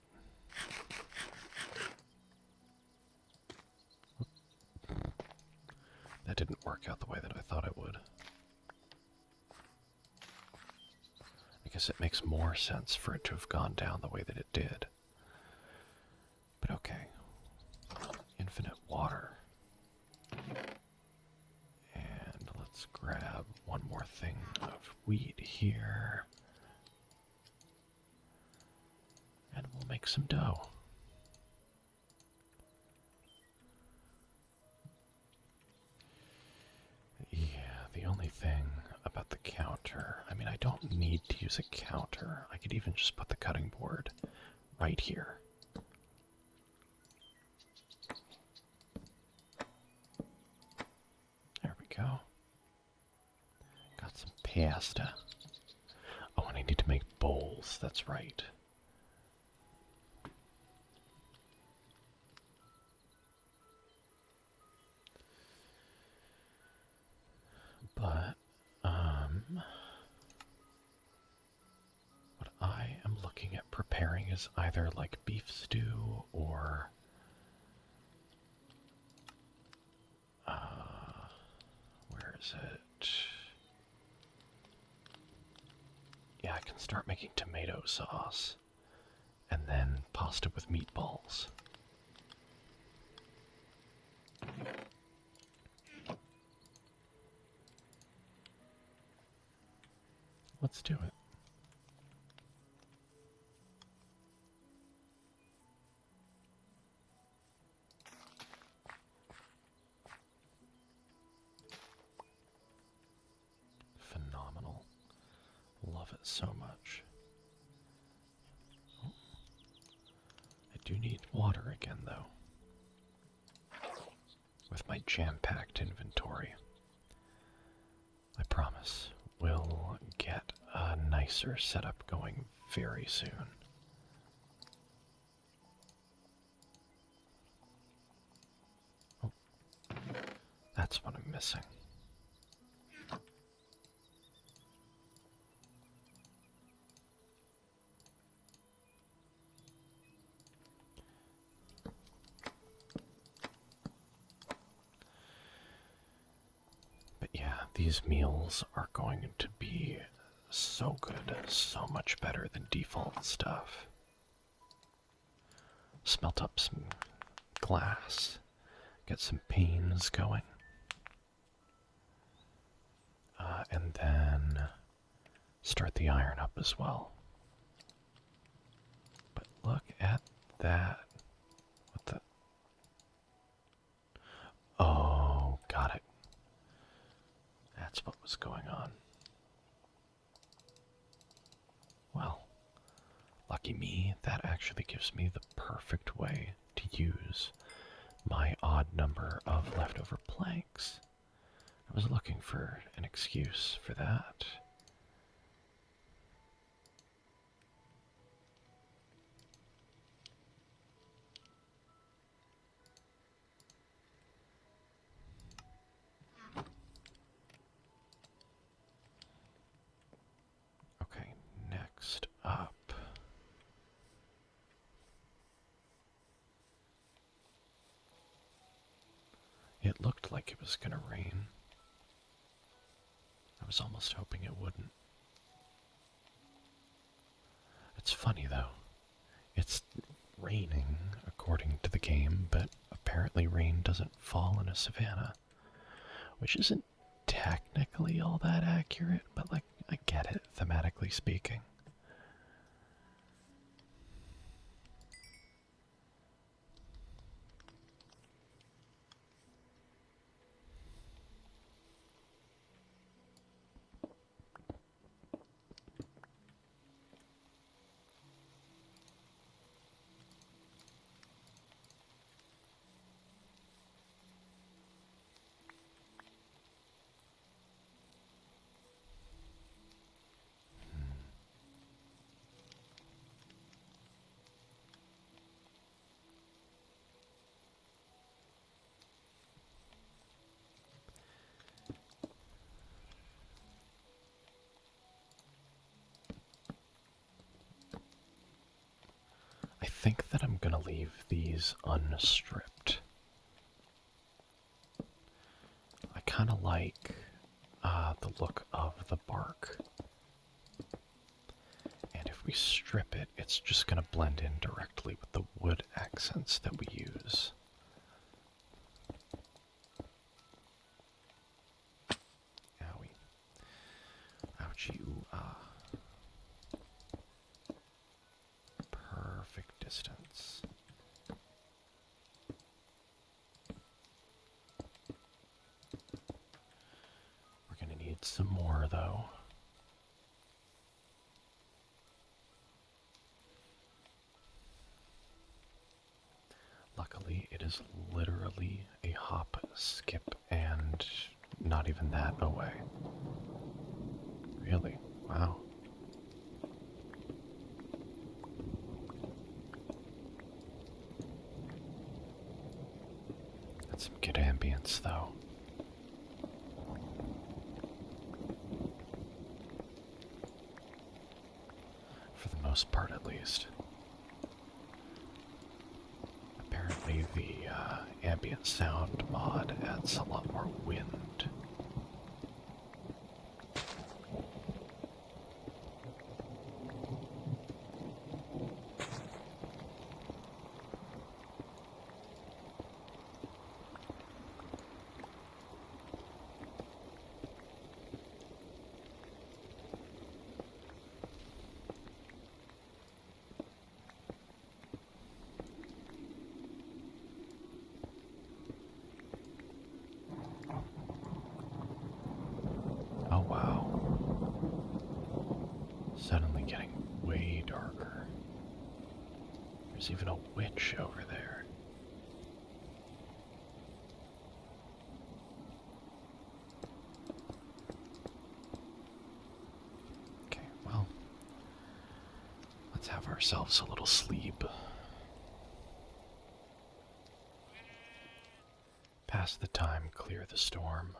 That didn't work out the way that I thought it would. I guess it makes more sense for it to have gone down the way that it did. But okay. Infinite water. And let's grab one more thing of wheat here. And we'll make some dough. Yeah, the only thing about the counter, I mean, I don't need to use a counter. I could even just put the cutting board right here. There we go. Got some pasta. Oh, and I need to make bowls, that's right. But, what I am looking at preparing is either like beef stew or, where is it? Yeah, I can start making tomato sauce and then pasta with meatballs. Let's do it. Phenomenal. Love it so much. Oh, I do need water again, though. With my jam-packed inventory. I promise we'll get a nicer setup going very soon. Oh, that's what I'm missing. But yeah, these meals are going to be so good, so much better than default stuff. Smelt up some glass, get some panes going, and then start the iron up as well. But look at that. What the? Oh, got it. That's what was going on. Well, lucky me, that actually gives me the perfect way to use my odd number of leftover planks. I was looking for an excuse for that. Okay, next up. It looked like it was gonna rain. I was almost hoping it wouldn't. It's funny though. It's raining according to the game, but apparently rain doesn't fall in a savanna, which isn't technically all that accurate, but like, I get it, thematically speaking. I think that I'm gonna leave these unstripped. I kind of like the look of the bark. And if we strip it, it's just going to blend in directly with the wood accents that we use. Owie. Ouchie, ooh, ah. Perfect distance. We're going to need some more, though. Luckily, it is literally a hop, skip, and not even that away. Really? Wow. That's some good ambience, though. For the most part, at least. Apparently, the ambient sound mod adds a lot more wind. Oh wow. Suddenly getting way darker. There's even a witch over there. Okay, well, let's have ourselves a little sleep. Pass the time, clear the storm.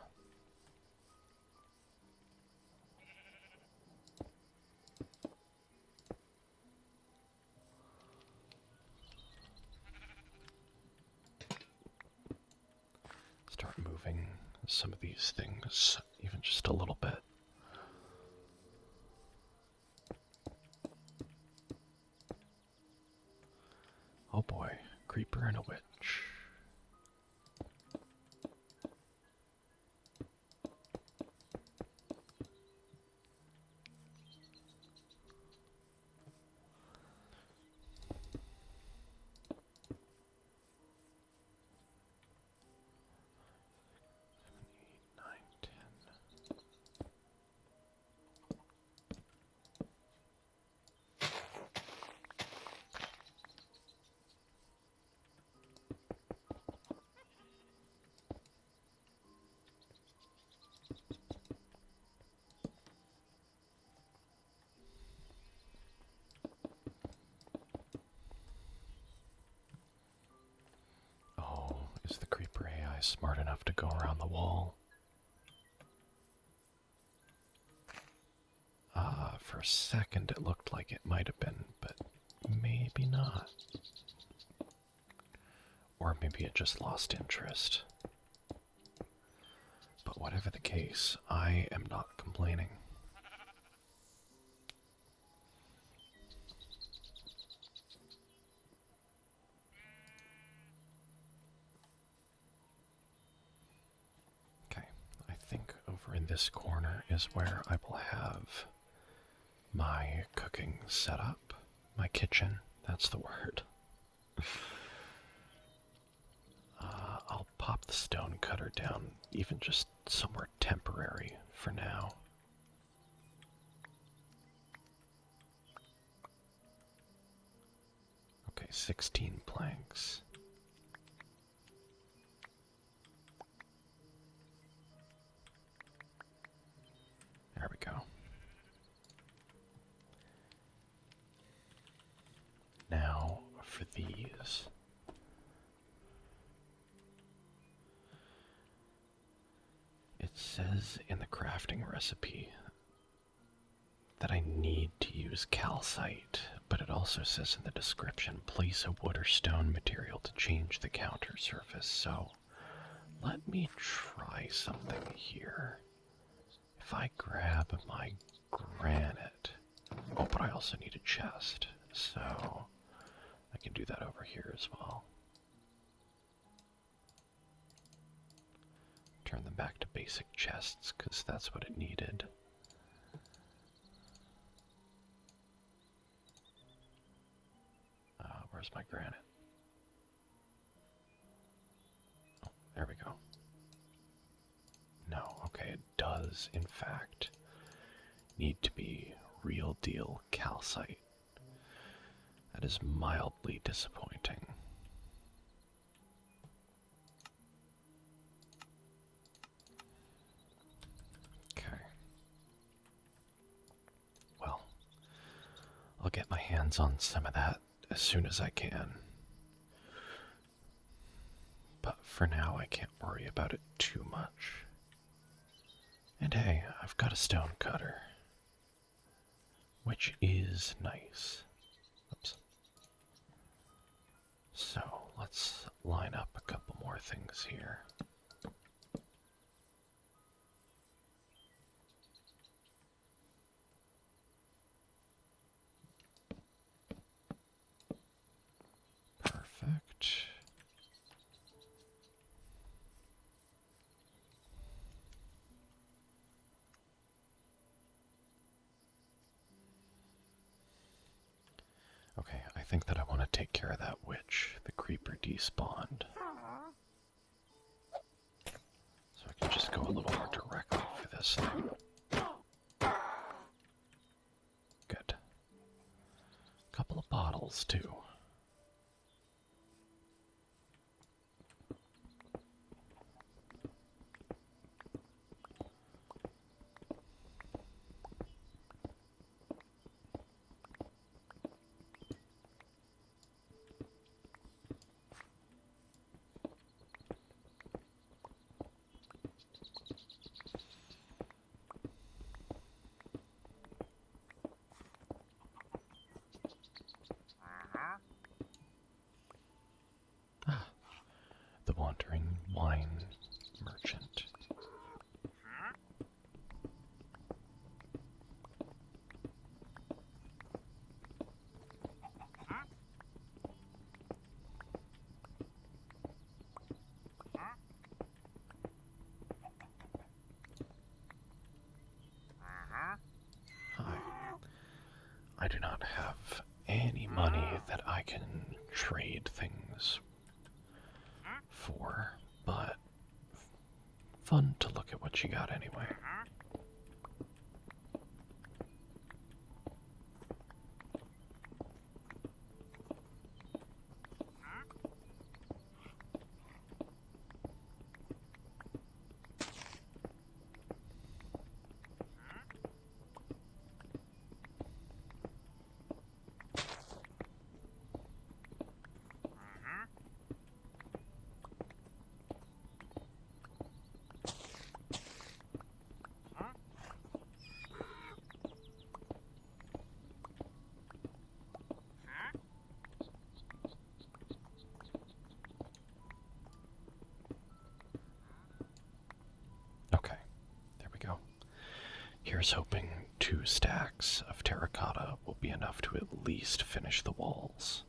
Start moving some of these things, even just a little bit. Oh boy, creeper and a witch. Is the creeper AI smart enough to go around the wall? For a second it looked like it might have been, but maybe not. Or maybe it just lost interest. But whatever the case, I am not complaining. Okay, I think over in this corner is where I will have my cooking setup. My kitchen, that's the word. I'll pop the stone cutter down, even just somewhere temporary for now. Okay, 16 planks. There we go. Now for these. It says in the crafting recipe that I need to use calcite, but it also says in the description, place a wood or stone material to change the counter surface. So let me try something here. If I grab my granite... Oh, but I also need a chest, so I can do that over here as well. Turn them back to basic chests, because that's what it needed. Where's my granite? Oh, there we go. No, okay, it does, in fact, need to be real deal calcite. That is mildly disappointing. Okay. Well, I'll get my hands on some of that as soon as I can. But for now, I can't worry about it too much. And hey, I've got a stone cutter, which is nice. Oops. So let's line up a couple more things here. Perfect. Okay, I think that I want to take care of that witch. The creeper despawned. So I can just go a little more directly for this thing. Good. Couple of bottles, too. The wandering wine merchant. Hi. I do not have any money that I can trade things for, but fun to look at what you got anyway. Okay, there we go. Here's hoping 2 stacks of terracotta will be enough to at least finish the walls.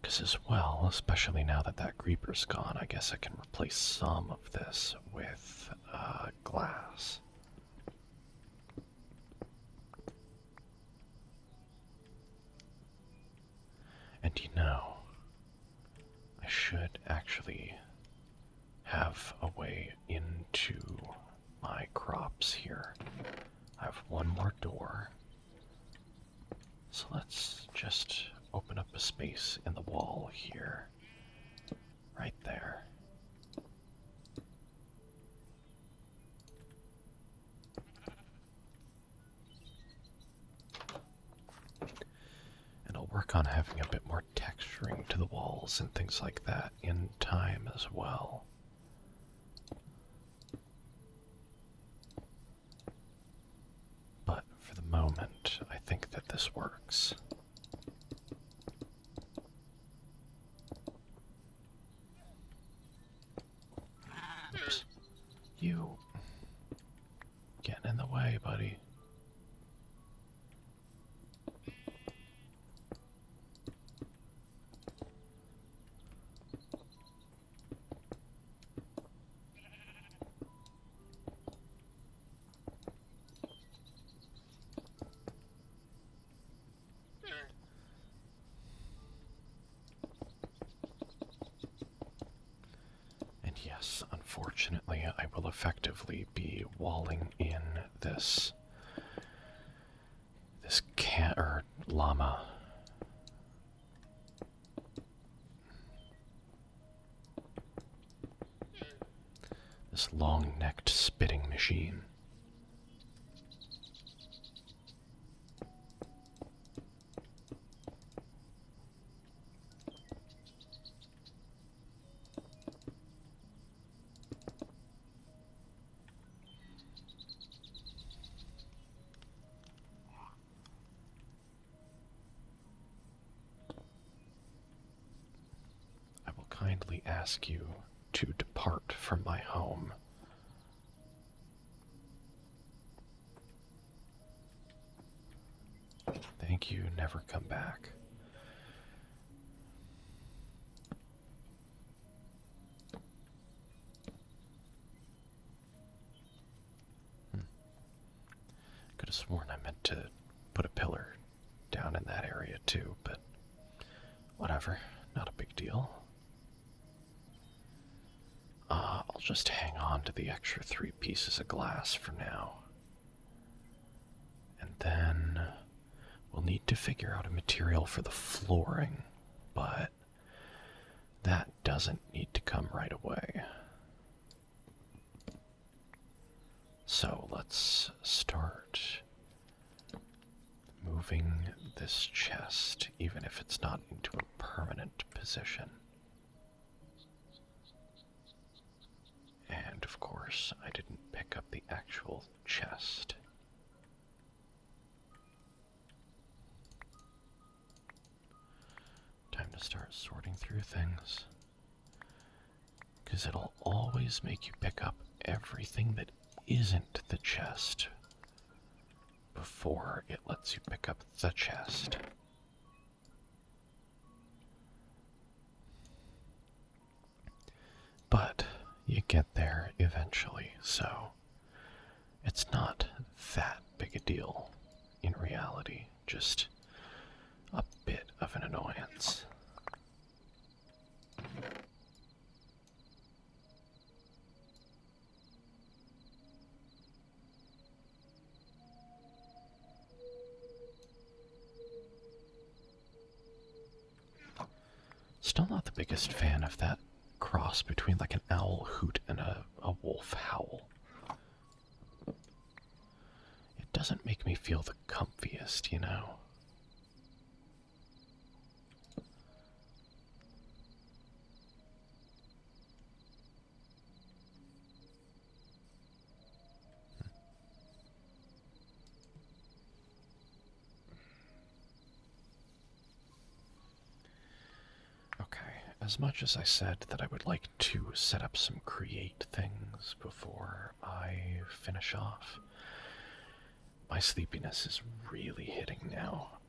Because as well, especially now that that creeper's gone, I guess I can replace some of this with glass. And you know, I should actually have a way into my crops here. I have one more door. So let's just open up a space in the wall here. Right there. And I'll work on having a bit more texturing to the walls and things like that in time as well. But for the moment, I think that this works. yes, unfortunately, I will effectively be walling in this cat or llama. This long-necked spitting machine. I will kindly ask you to depart from my home. Thank you, never come back. Could have sworn I meant to put a pillar down in that area too, but whatever, not a big deal. I'll just hang on to the extra 3 pieces of glass for now. And then we'll need to figure out a material for the flooring, but that doesn't need to come right away. So let's start moving this chest, even if it's not into a permanent position. And of course, I didn't pick up the actual chest. Time to start sorting through things. Because it'll always make you pick up everything that isn't the chest before it lets you pick up the chest. But you get there eventually, so it's not that big a deal in reality, just a bit of an annoyance. Still not the biggest fan of that cross between like an owl hoot and a wolf howl. It doesn't make me feel the comfiest, you know? As much as I said that I would like to set up some create things before I finish off, my sleepiness is really hitting now.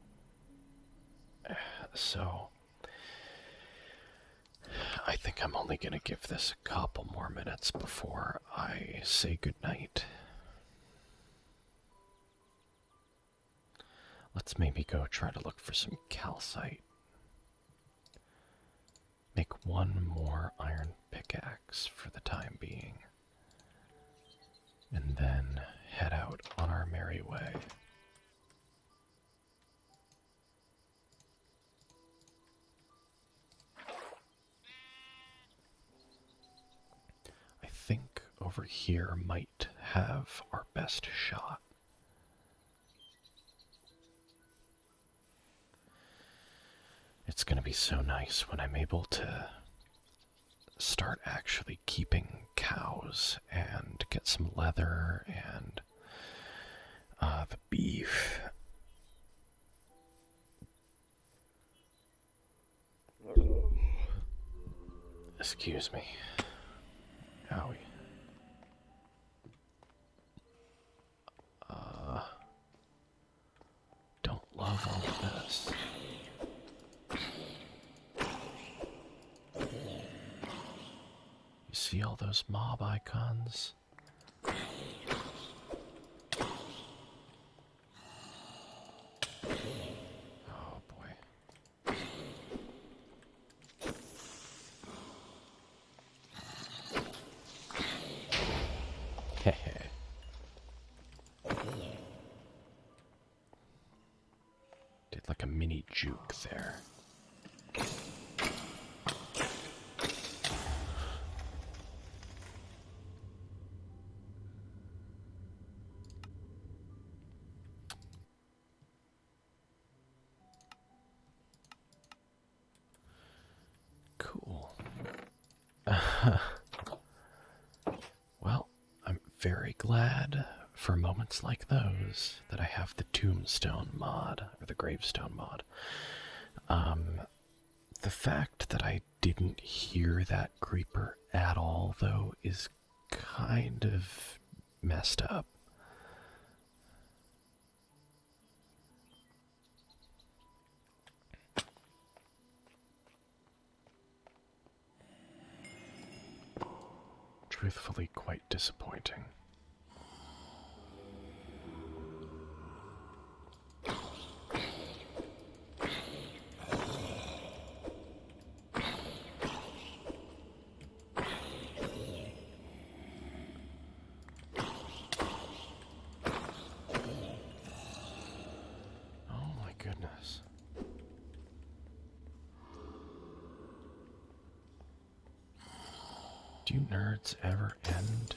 So, I think I'm only going to give this a couple more minutes before I say goodnight. Let's maybe go try to look for some calcite. Make one more iron pickaxe for the time being, and then head out on our merry way. I think over here might have our best shot. It's going to be so nice when I'm able to start actually keeping cows and get some leather and the beef. Excuse me. Owie. Don't love all of this. You see all those mob icons? Oh boy. back there. Cool. Well, I'm very glad for moments like those that I have the tombstone mod, or the gravestone mod. The fact that I didn't hear that creeper at all, though, is kind of messed up. Truthfully, quite disappointing. Oh my goodness. Do you nerds ever end?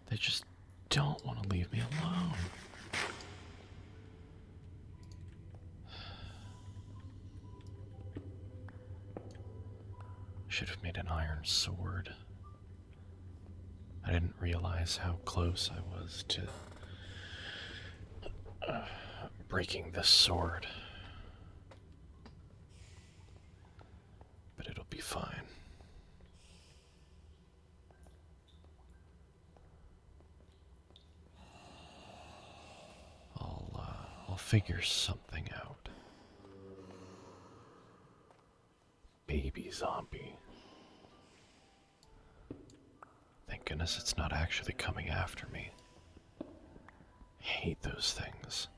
They just don't want to leave me alone. Should have made an iron sword. I didn't realize how close I was to breaking this sword. But it'll be fine. I'll figure something out. Baby zombie. Thank goodness it's not actually coming after me. Hate those things.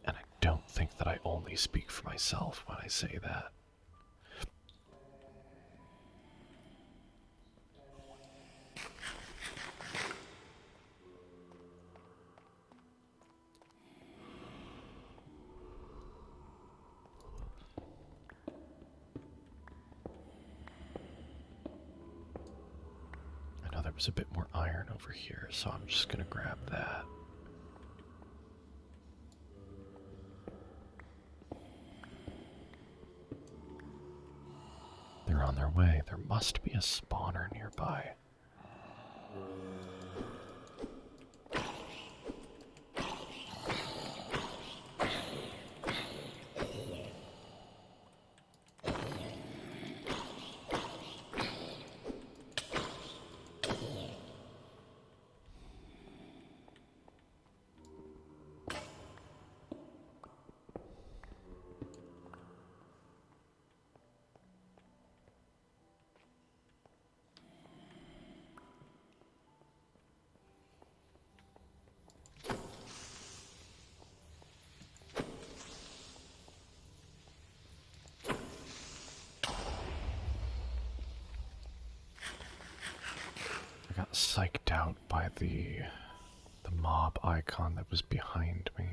And I don't think that I only speak for myself when I say that. I know there was a bit more iron over here, so I'm just gonna grab that. They're on their way. There must be a spawner nearby. I got psyched out by the mob icon that was behind me.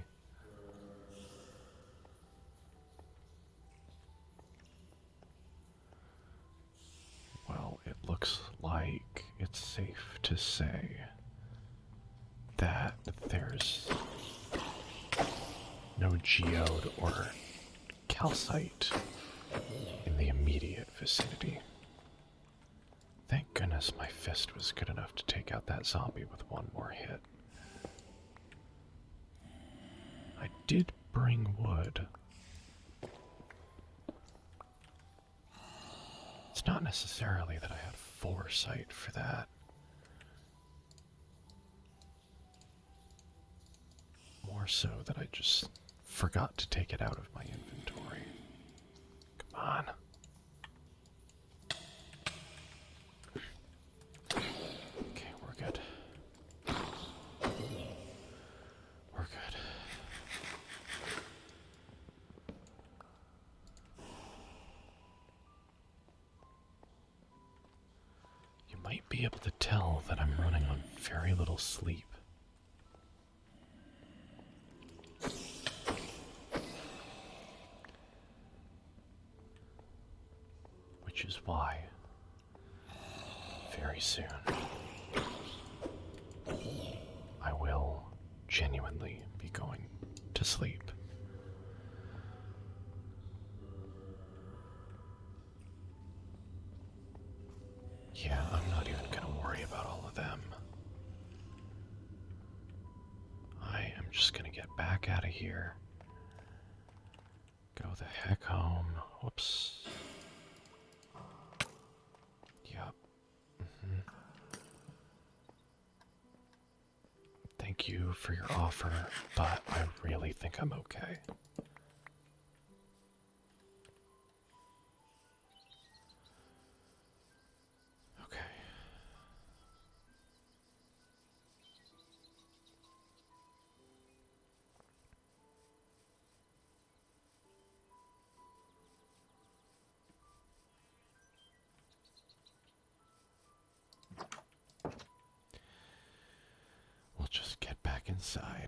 Well, it looks like it's safe to say that there's no geode or calcite in the immediate vicinity. Thank goodness my fist was good enough to take out that zombie with one more hit. I did bring wood. It's not necessarily that I had foresight for that. More so that I just forgot to take it out of my inventory. Come on. able to tell that I'm running on very little sleep. Which is why, very soon, I will genuinely be going to sleep. Yeah, I'm not even gonna worry about all of them. I am just gonna get back out of here. Go the heck home. Whoops. Yep. Thank you for your offer, but I really think I'm okay. Okay. We'll just get back inside.